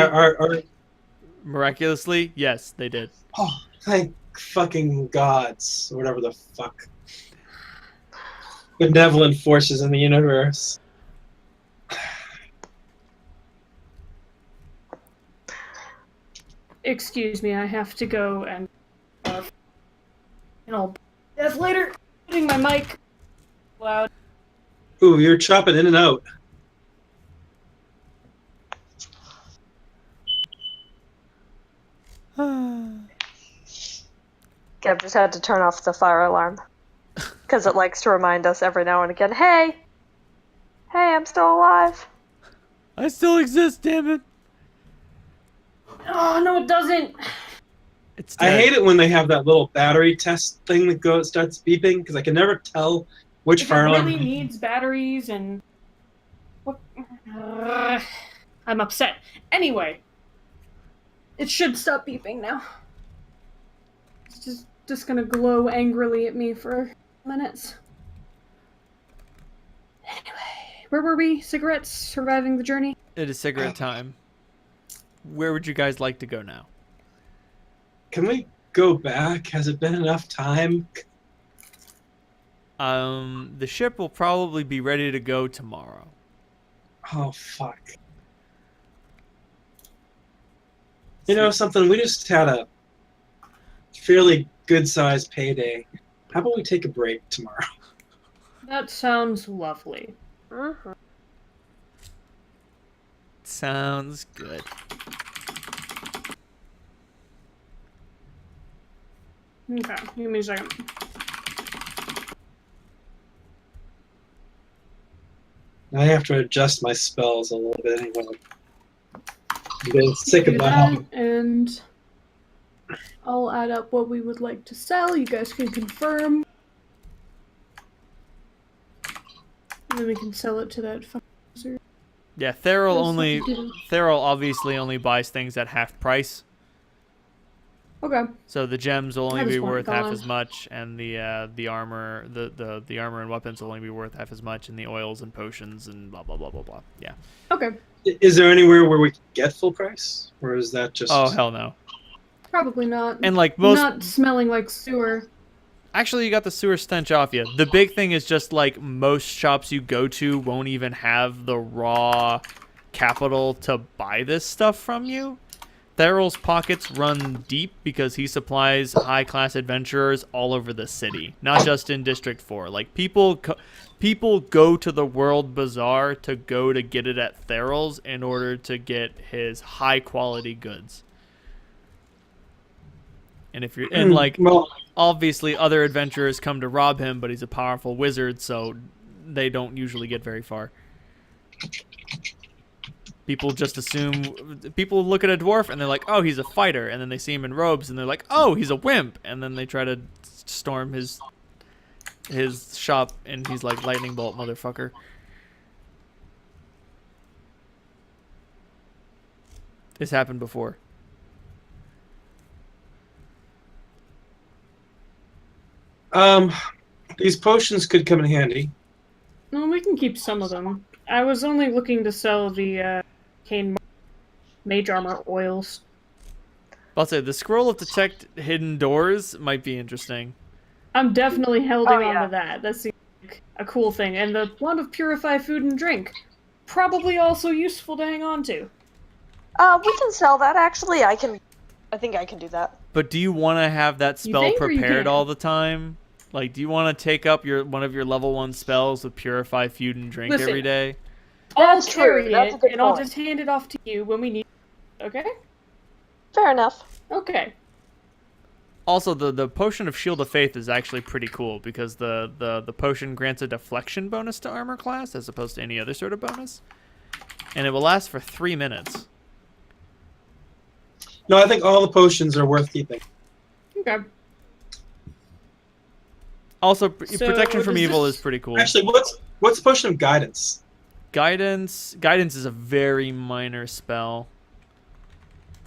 Miraculously, yes, they did. oh, thank fucking gods, or whatever the fuck. Benevolent forces in the universe. Excuse me, I have to go and I'll death later. Putting my mic loud. Ooh, you're chopping in and out. Gab just had to turn off the fire alarm. Because it likes to remind us every now and again, hey, I'm still alive. I still exist, damn it. Oh no, it doesn't. It's I dead. hate it when they have that little battery test thing that starts beeping, because I can never tell which If fire it alarm. really needs batteries and what? I'm upset. Anyway, It should stop beeping now. It's just gonna glow angrily at me for minutes. Anyway, where were we? Cigarettes? Surviving the journey? It is cigarette time. Where would you guys like to go now? Can we go back? Has it been enough time? The ship will probably be ready to go tomorrow. Oh, fuck. You know something? We just had a fairly good-sized payday. How about we take a break tomorrow? That sounds lovely. Mm-hmm. Sounds good. Okay, give me a second. I have to adjust my spells a little bit anyway. I'm getting sick Do of that, that. and I'll add up what we would like to sell. You guys can confirm. And then we can sell it to that fucking wizard. Yeah, What else Theral did you do? Theral obviously only buys things at half price. Okay. So the gems will only I just be want worth it half gone. as much, and the armor, the armor and weapons will only be worth half as much, and the oils and potions and blah blah blah blah blah. Yeah. Okay. Is there anywhere where we can get full price? Or is that just... Oh hell no. Probably not. And like most, Not smelling like sewer. actually, you got the sewer stench off you. The big thing is just like most shops you go to won't even have the raw capital to buy this stuff from you. Theral's pockets run deep because he supplies high-class adventurers all over the city, not just in District 4. Like, people go to the World Bazaar to go to get it at Theral's in order to get his high-quality goods. And if you're and like Well, obviously other adventurers come to rob him, but he's a powerful wizard, so they don't usually get very far. People just assume, people look at a dwarf and they're like, oh, he's a fighter, and then they see him in robes and they're like, oh, he's a wimp, and then they try to storm his shop and he's like, lightning bolt, motherfucker. This happened before. these potions could come in handy. No, we can keep some of them. I was only looking to sell the cane mage armor oils. I'll say the scroll of detect hidden doors might be interesting. I'm definitely holding Oh, on yeah. to that. That seems like a cool thing. And the wand of purify food and drink. Probably also useful to hang on to. We can sell that, actually. I think I can do that. But do you want to have that You spell think or you prepared can't? all the time? Like, do you want to take up one of your level 1 spells with purify food and drink Listen. every day? I'll That's true. carry That's a it, good and I'll point. just hand it off to you when we need it. Okay? Fair enough. Okay. Also, the potion of Shield of Faith is actually pretty cool because the potion grants a deflection bonus to armor class as opposed to any other sort of bonus. And it will last for 3 minutes. No, I think all the potions are worth keeping. Okay. Also, So, protection from does evil this- is pretty cool. Actually, what's the potion of guidance? Guidance is a very minor spell.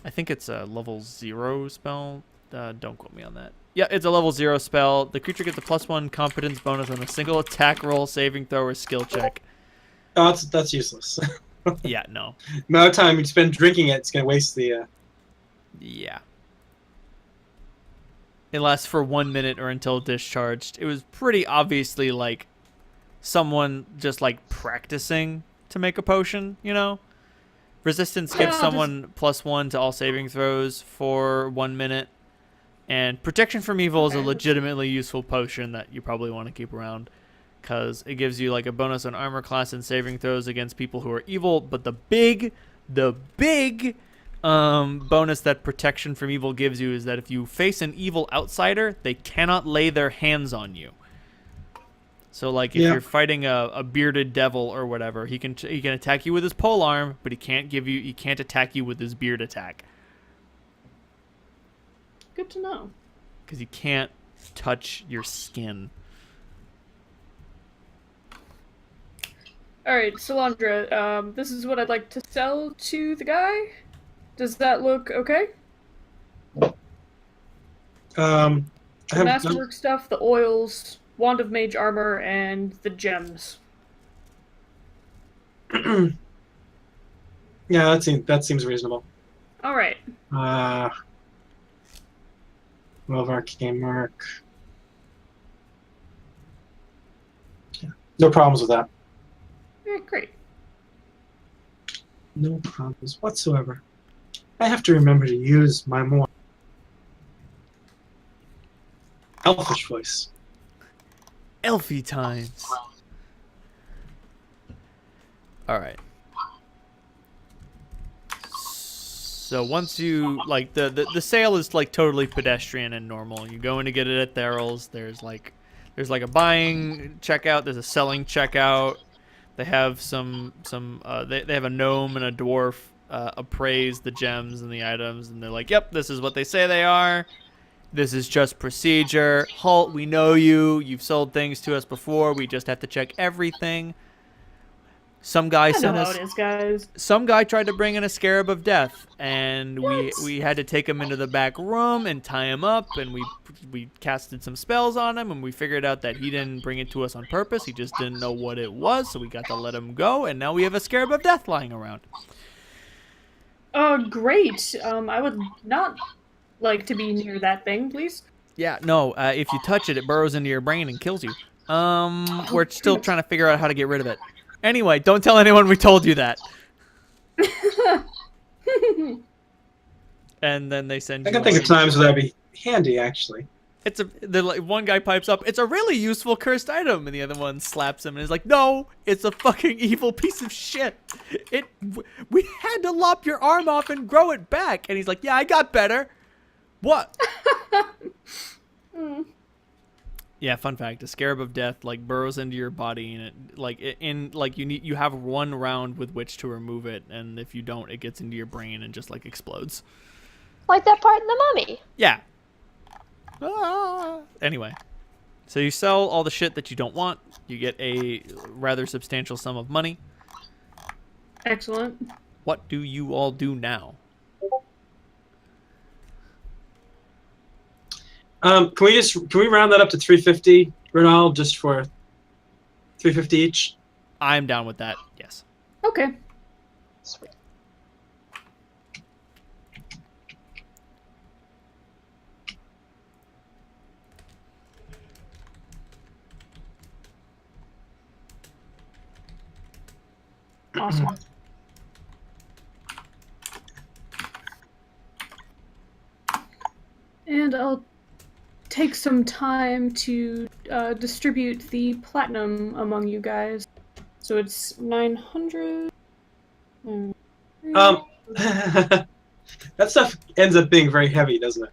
I think it's a level 0 spell. Don't quote me on that. Yeah, it's a level 0 spell. The creature gets a +1 competence bonus on a single attack roll, saving throw, or skill check. Oh, that's useless. Yeah, no. The amount of time you spend drinking it, it's gonna waste the. Yeah. It lasts for 1 minute or until discharged. It was pretty obviously like someone just like practicing to make a potion, you know? Resistance gives Yeah, someone +1 to all saving throws for 1 minute. And protection from evil is a Okay. legitimately useful potion that you probably want to keep around because it gives you like a bonus on armor class and saving throws against people who are evil. But the big bonus that protection from evil gives you is that if you face an evil outsider, they cannot lay their hands on you. So like if Yeah. you're fighting a bearded devil or whatever, he can attack you with his polearm, but he can't attack you with his beard attack Good to know. because he can't touch your skin. Alright, Solandra, this is what I'd like to sell to the guy. Does that look okay? I The have masterwork stuff, the oils, wand of mage armor, and the gems. yeah, that seems reasonable. All right. Love arcane mark. Yeah, no problems with that. Great. No problems whatsoever. I have to remember to use my more elfish voice. Elfie times. All right. So once you like the sale is like totally pedestrian and normal. You go in to get it at Theral's. There's like a buying checkout. There's a selling checkout. They have they have a gnome and a dwarf appraise the gems and the items, and they're like, "Yep, this is what they say they are. This is just procedure. Halt, we know you. You've sold things to us before. We just have to check everything." Some guy I know sent how us. it is, guys. Some guy tried to bring in a scarab of death, and What? we had to take him into the back room and tie him up, and we casted some spells on him, and we figured out that he didn't bring it to us on purpose. He just didn't know what it was, so we got to let him go, and now we have a scarab of death lying around. Great. I would not like to be near that thing, please. Yeah, no, if you touch it, it burrows into your brain and kills you. We're still trying to figure out how to get rid of it. Anyway, don't tell anyone we told you that. And then they send you. I can think of times where that'd be handy, actually. One guy pipes up, "It's a really useful cursed item," and the other one slaps him and is like, "No, it's a fucking evil piece of shit. We had to lop your arm off and grow it back." And he's like, "Yeah, I got better." What? Yeah, fun fact: a scarab of death like burrows into your body, and you have 1 round with which to remove it, and if you don't, it gets into your brain and just like explodes. Like that part in the Mummy. Yeah. Anyway, so you sell all the shit that you don't want. You get a rather substantial sum of money. Excellent. What do you all do now? Can we round that up to 350, Ronald, just for 350 each? I'm down with that. Yes. Okay. Sweet. Awesome. And I'll take some time to distribute the platinum among you guys. So it's 900. That stuff ends up being very heavy, doesn't it?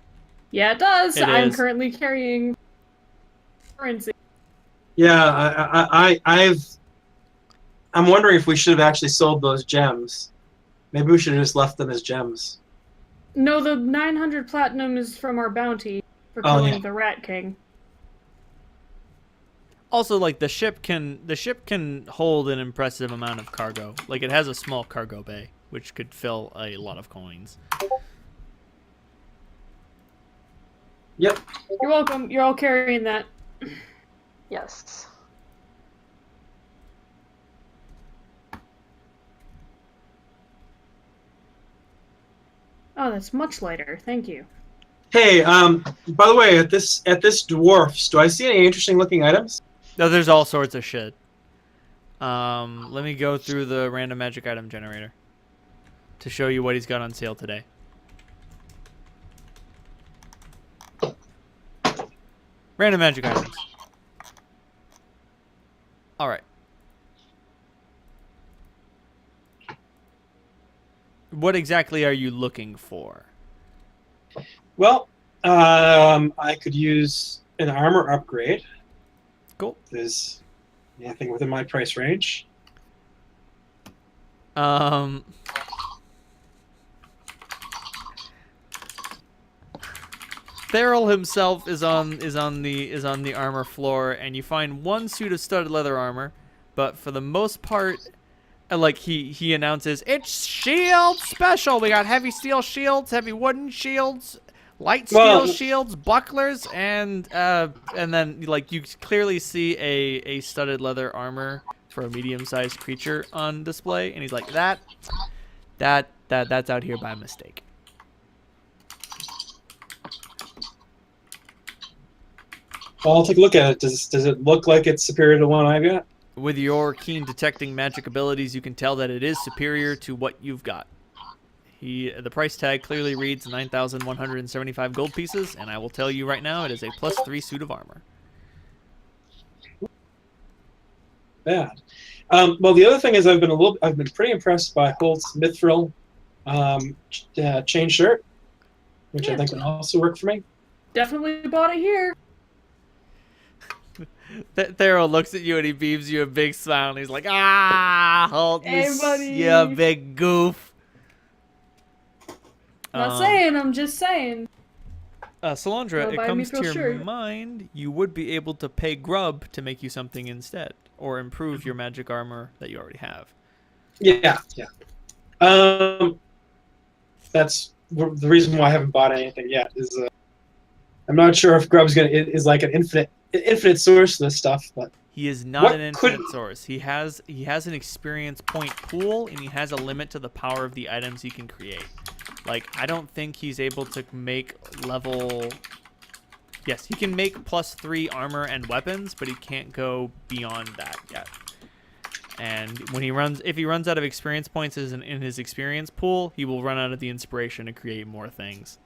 Yeah, it does. It I'm is. currently carrying currency. Yeah, I'm wondering if we should have actually sold those gems. Maybe we should have just left them as gems. No, the 900 platinum is from our bounty for Oh, killing yeah. the Rat King. Also, like the ship can hold an impressive amount of cargo. Like it has a small cargo bay, which could fill a lot of coins. Yep. You're welcome. You're all carrying that. Yes. Oh, that's much lighter. Thank you. Hey, by the way, at this dwarf's, do I see any interesting looking items? No, there's all sorts of shit. Let me go through the random magic item generator to show you what he's got on sale today. Random magic items. All right. What exactly are you looking for? Well, I could use an armor upgrade. Cool. Is anything within my price range? Theral himself is on the armor floor, and you find one suit of studded leather armor, but for the most part, like he announces, it's shield special. We got heavy steel shields, heavy wooden shields, light steel Well- shields, bucklers, and then like you clearly see a studded leather armor for a medium-sized creature on display, and he's like, that's out here by mistake. Well, I'll take a look at it. Does it look like it's superior to the one I've got? With your keen detecting magic abilities, you can tell that it is superior to what you've got. The price tag clearly reads 9,175 gold pieces, and I will tell you right now, it is a +3 suit of armor. Bad. Well, the other thing is I've been pretty impressed by Holt's Mithril chain shirt, which I Yeah. think would also work for me. Definitely bought it here. Thero looks at you and he beams you a big smile, and he's like, Holt, Hey, buddy. you big goof. Not saying, I'm just saying. Salandra, Go it buy comes to Mithril your shirt. mind, you would be able to pay Grub to make you something instead, or improve your magic armor that you already have. Yeah. That's the reason why I haven't bought anything yet. Is I'm not sure if Grub's is like an infinite source of this stuff, but He is not What an infinite could- source. He has an experience point pool, and he has a limit to the power of the items he can create. Like, I don't think he's able to make level... Yes, he can make +3 armor and weapons, but he can't go beyond that yet. And when if he runs out of experience points in his experience pool, he will run out of the inspiration to create more things.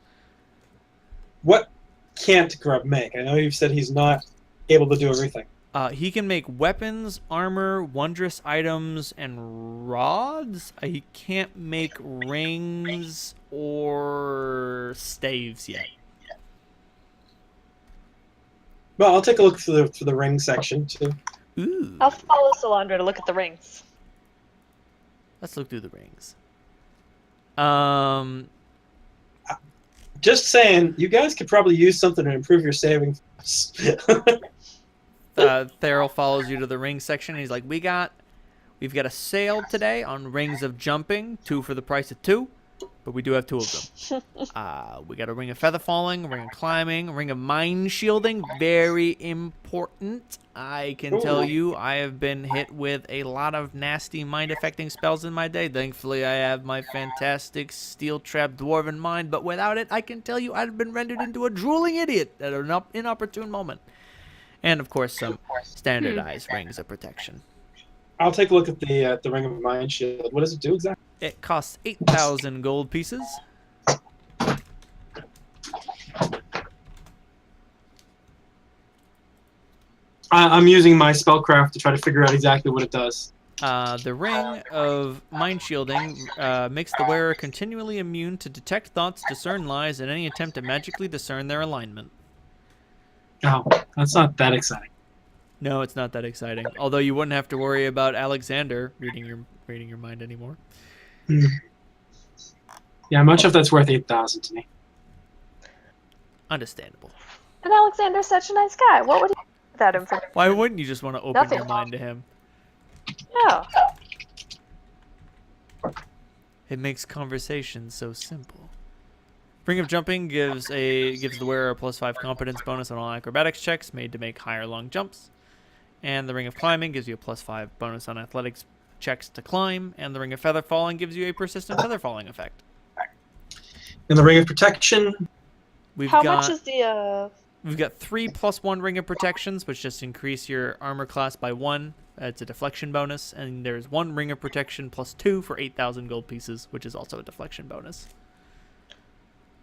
what can't Grub make? I know you've said he's not able to do everything. He can make weapons, armor, wondrous items, and rods. He can't make rings or staves yet. Well, I'll take a look for the ring section too. Ooh. I'll follow Salandra to look at the rings. Let's look through the rings. Just saying, you guys could probably use something to improve your saving. Thero follows you to the ring section. And he's like, we've got a sale today on rings of jumping, 2 for the price of 2, but we do have 2 of them. We got a ring of feather falling, a ring of climbing, a ring of mind shielding, very important. I can tell you, I have been hit with a lot of nasty mind affecting spells in my day. Thankfully, I have my fantastic steel trap dwarven mind, but without it, I can tell you I'd have been rendered into a drooling idiot at an inopportune moment. And of course, some standardized rings of protection. I'll take a look at the ring of mind shield. What does it do exactly? It costs 8,000 gold pieces. I'm using my spellcraft to try to figure out exactly what it does. The ring of mind shielding makes the wearer continually immune to detect thoughts, discern lies, and any attempt to magically discern their alignment. Oh, that's not that exciting. No, it's not that exciting. Although you wouldn't have to worry about Alexander reading your mind anymore. Yeah, I'm not sure if that's worth 8,000 to me. Understandable. And Alexander's such a nice guy. What would he do with that information? Why wouldn't you just want to open Nothing. your mind to him? Yeah. It makes conversation so simple. Ring of Jumping gives the wearer a +5 competence bonus on all acrobatics checks made to make higher long jumps. And the Ring of Climbing gives you a +5 bonus on athletics checks to climb. And the Ring of Feather Falling gives you a persistent feather falling effect. And the ring of protection. We've How got much is the we've got 3 +1 Ring of Protections, which just increase your armor class by 1. It's a deflection bonus, and there's 1 Ring of Protection +2 for 8,000 gold pieces, which is also a deflection bonus.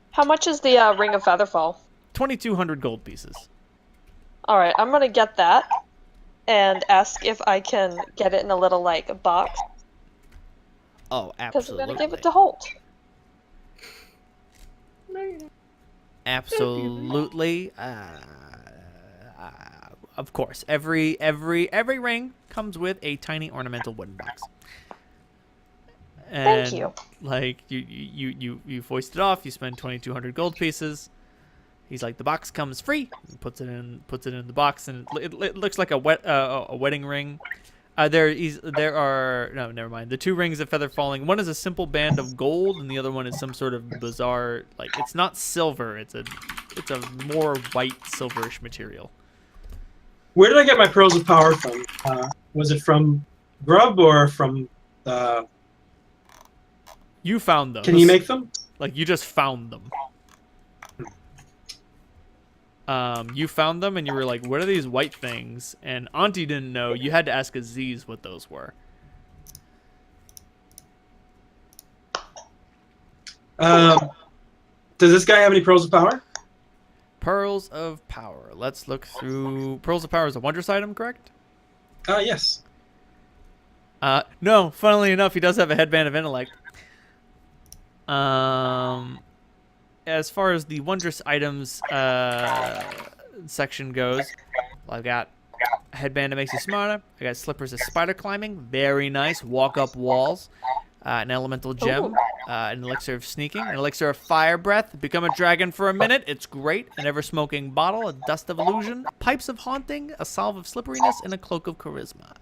How much is the ring of featherfall? 2,200 gold pieces. All right, I'm gonna get that and ask if I can get it in a little like box Oh, because we're absolutely. gonna give it to Holt. No, you don't. Absolutely. Of course, every ring comes with a tiny ornamental wooden box. And, Thank you. Like you foist it off. You spend 2,200 gold pieces. He's like, the box comes free. He puts it in the box, and it looks like a wedding ring. There are no, never mind. The 2 rings of feather falling. One is a simple band of gold, and the other one is some sort of bizarre. Like it's not silver. It's a more white silverish material. Where did I get my pearls of power from? Was it from Grub or from? You found them. Can he make them? Like you just found them. You found them and you were like, "What are these white things?" And Auntie didn't know. You had to ask Aziz what those were. Does this guy have any pearls of power? Pearls of power. Let's look through. Pearls of power is a wondrous item, correct? Yes. No. Funnily enough, he does have a headband of intellect. As far as the wondrous items section goes, well, I've got a headband that makes you smarter. I got slippers of spider climbing, very nice. Walk up walls. An elemental gem, an elixir of sneaking, an elixir of fire breath. Become a dragon for a minute. It's great. An ever-smoking bottle, a dust of illusion, pipes of haunting, a salve of slipperiness, and a cloak of charisma.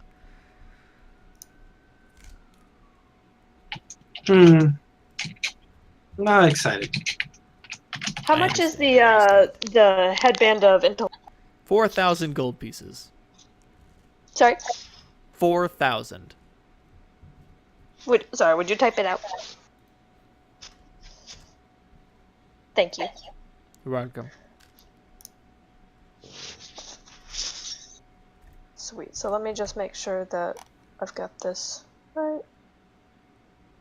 Not excited. How much is the headband of intellect? 4,000 gold pieces. Sorry. 4,000. Would you type it out? Thank you. You're welcome. Sweet. So let me just make sure that I've got this right.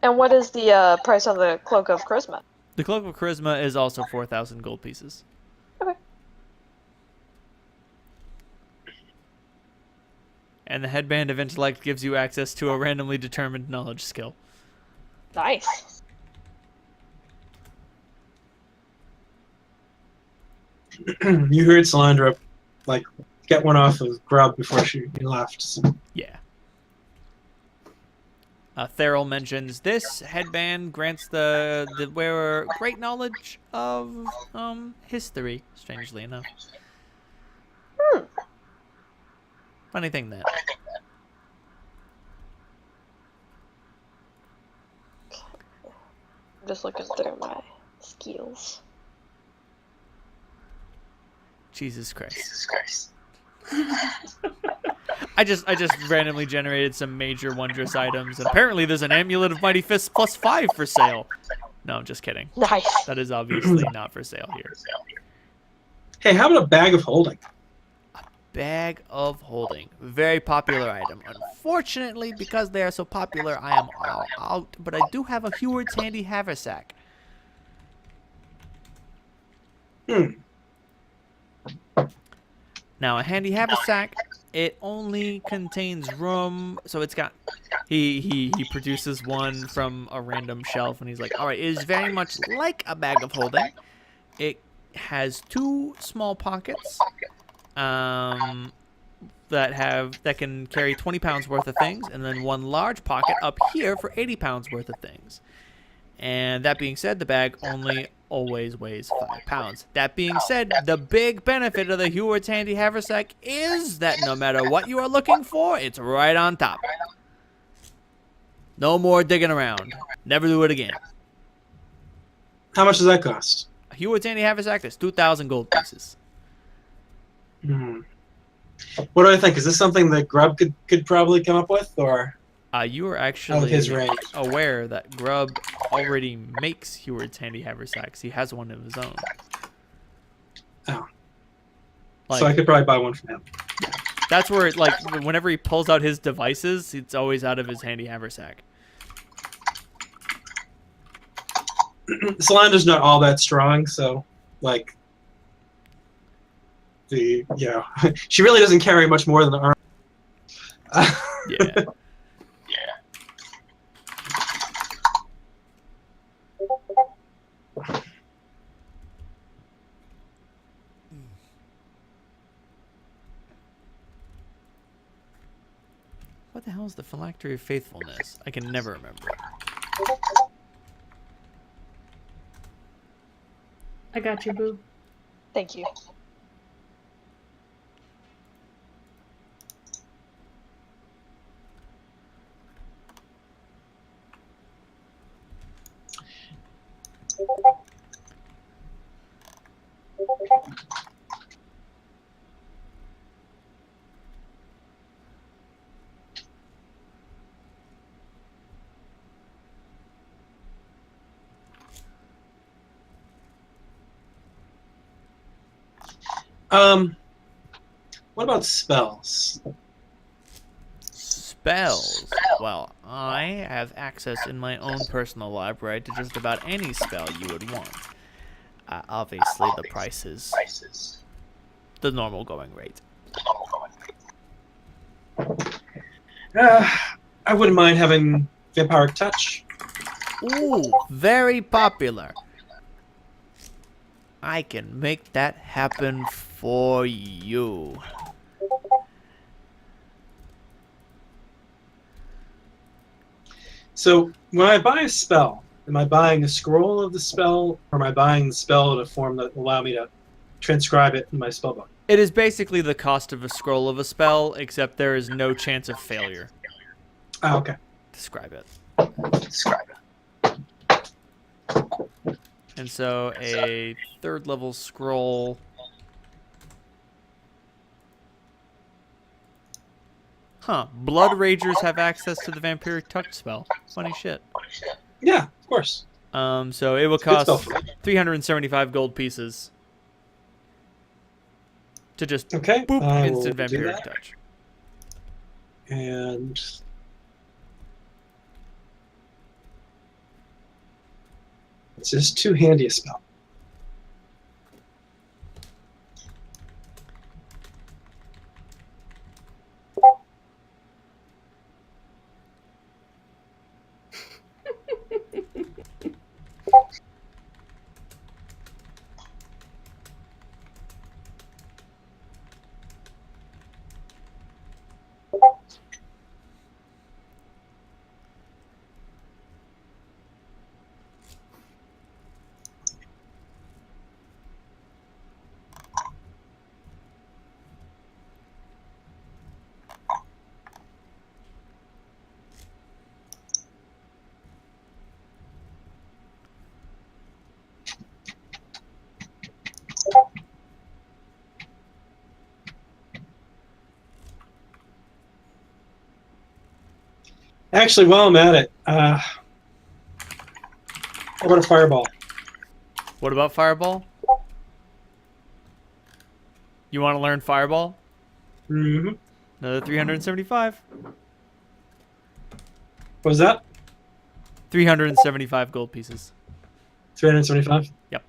And what is the price on the Cloak of Charisma? The cloak of charisma is also 4,000 gold pieces. Okay. And the headband of intellect gives you access to a randomly determined knowledge skill. Nice. You heard Salandra, like, get one off of Grub before she left. So. Yeah. Theral mentions this headband grants the wearer great knowledge of history. Strangely enough. Funny thing that. I'm just looking through my skills. Jesus Christ. I just randomly generated some major wondrous items. And apparently there's an amulet of mighty fists +5 for sale. No, I'm just kidding. Nice. That is obviously not for sale here. Hey, how about a bag of holding? Bag of holding. Very popular item. Unfortunately, because they are so popular, I am all out. But I do have a Heward's handy haversack. Now, a handy haversack, it only contains room. So it's got... He produces one from a random shelf, and he's like, alright, it is very much like a bag of holding. It has 2 small pockets. That can carry 20 pounds worth of things, and then 1 large pocket up here for 80 pounds worth of things. And that being said, the bag only always weighs 5 pounds. That being said, the big benefit of the Heward's handy haversack is that no matter what you are looking for, it's right on top. No more digging around. Never do it again. How much does that cost? A Heward's handy haversack is 2,000 gold pieces. What do I think? Is this something that Grub could probably come up with, or? You are Out of actually his range. aware that Grub already makes Heward's handy haversacks. He has one of his own. Oh. Like, So I could probably buy one from him. that's where, like, whenever he pulls out his devices, it's always out of his handy haversack. Salandra's not all that strong, so, like, she really doesn't carry much more than the arm. Yeah. What the hell is the Phylactery of Faithfulness? I can never remember. I got you, boo. Thank you. What about spells? Spells. Well, I have access in my own personal library to just about any spell you would want. Obviously, the price is the normal going rate. I wouldn't mind having Vampiric Touch. Ooh, very popular. I can make that happen for you. So when I buy a spell, am I buying a scroll of the spell, or am I buying the spell in a form that will allow me to transcribe it in my spellbook? It is basically the cost of a scroll of a spell, except there is no chance of failure. Okay. Describe it. And so a 3rd level scroll. Huh. Blood Ragers have access to the Vampiric Touch spell. Funny shit. Yeah, of course. So it will It's a good cost spell. 375 gold pieces to just Okay. boop I will instant do Vampiric that. Touch. And it's just too handy a spell. Actually, while I'm at it, how about a fireball? What about Fireball? You want to learn Fireball? Mm-hmm. Another 375. What was that? 375 gold pieces. 375? Yep.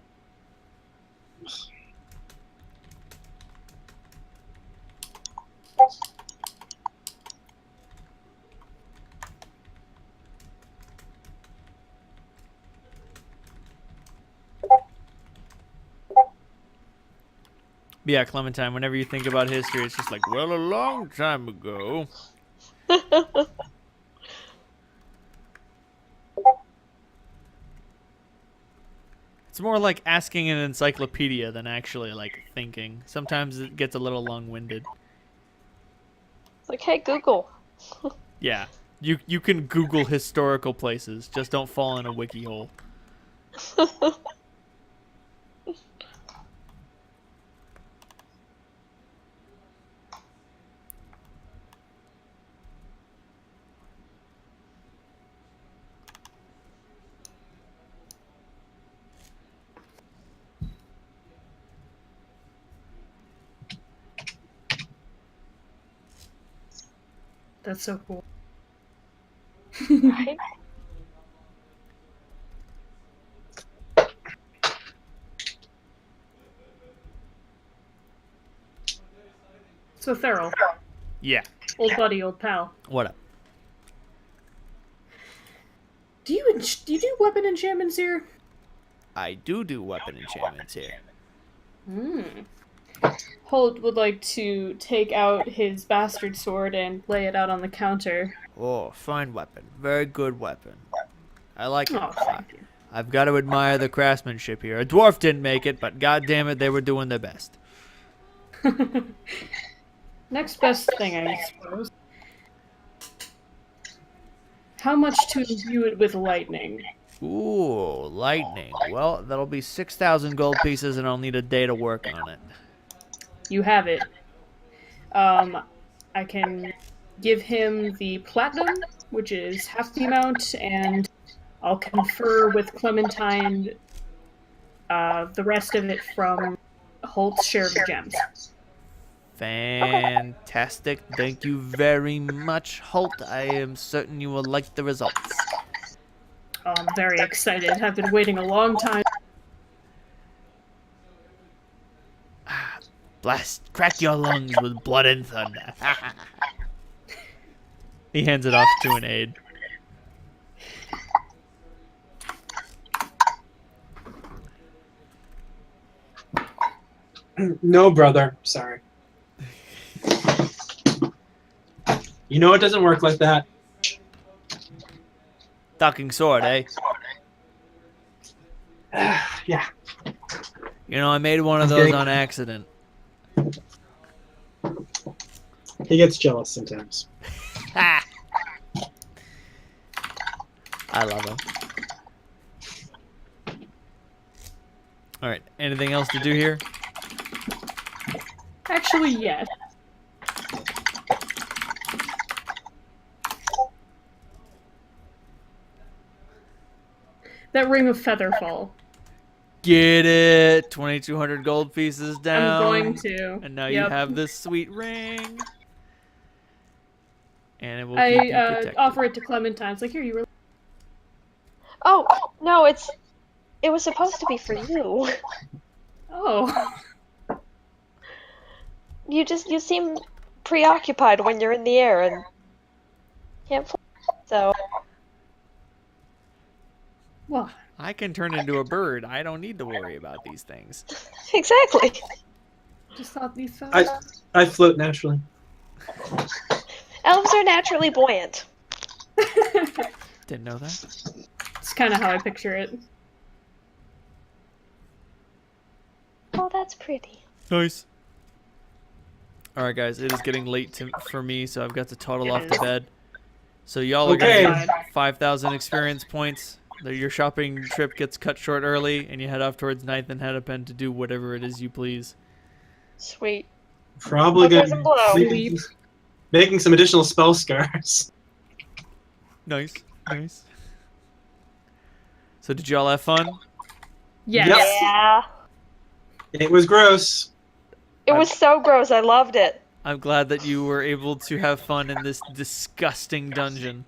But yeah, Clementine, whenever you think about history, it's just like, well, a long time ago. It's more like asking an encyclopedia than actually, like, thinking. Sometimes it gets a little long-winded. It's like, hey, Google. Yeah, you can Google historical places. Just don't fall in a wiki hole. That's so cool. Right? So Thurl, Yeah. old buddy, old pal. What up? Do you do weapon enchantments here? I do weapon enchantments here. Hmm. Holt would like to take out his bastard sword and lay it out on the counter. Oh, fine weapon. Very good weapon. I like it. Oh, thank you. I've got to admire the craftsmanship here. A dwarf didn't make it, but god damn it, they were doing their best. Next best thing, I suppose. How much to imbue it with lightning? Ooh, lightning. Well, that'll be 6,000 gold pieces, and I'll need a day to work on it. You have it. I can give him the platinum, which is half the amount, and I'll confer with Clementine the rest of it from Holt's share of the gems. Fantastic. Thank you very much, Holt. I am certain you will like the results. I'm very excited. I've been waiting a long time. Crack your lungs with blood and thunder. He hands it off to an aide. No, brother. Sorry. You know it doesn't work like that. Talking sword, eh? Yeah. You know, I made one of those on accident. He gets jealous sometimes. Ha! I love him. Alright, anything else to do here? Actually, yes. That ring of Featherfall. Get it! 2,200 gold pieces down. I'm going to. And now you have this sweet ring. And it will keep you I protected. offer it to Clementine. It's like, here, you were... Oh, no, it was supposed to be for you. Oh. You seem preoccupied when you're in the air and can't fly, so... Well, I can turn into a bird. I don't need to worry about these things. Exactly. just thought these feathers... I float naturally. Elves are naturally buoyant. Didn't know that. It's kind of how I picture it. Oh, that's pretty. Nice. Alright, guys. It is getting late for me, so I've got to toddle off to bed. So y'all are Okay. going to get 5,000 experience points. Your shopping trip gets cut short early, and you head off towards 9th and Hennepin to do whatever it is you please. Sweet. Probably Hookers good. and blow. Making some additional spell scars. Nice. Nice. So did y'all have fun? Yes. Yep. Yeah. It was gross. It was so gross. I loved it. I'm glad that you were able to have fun in this disgusting dungeon.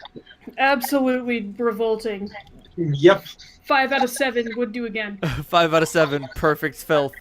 Absolutely revolting. Yep. 5 out of 7 would do again. 5 out of 7. Perfect filth.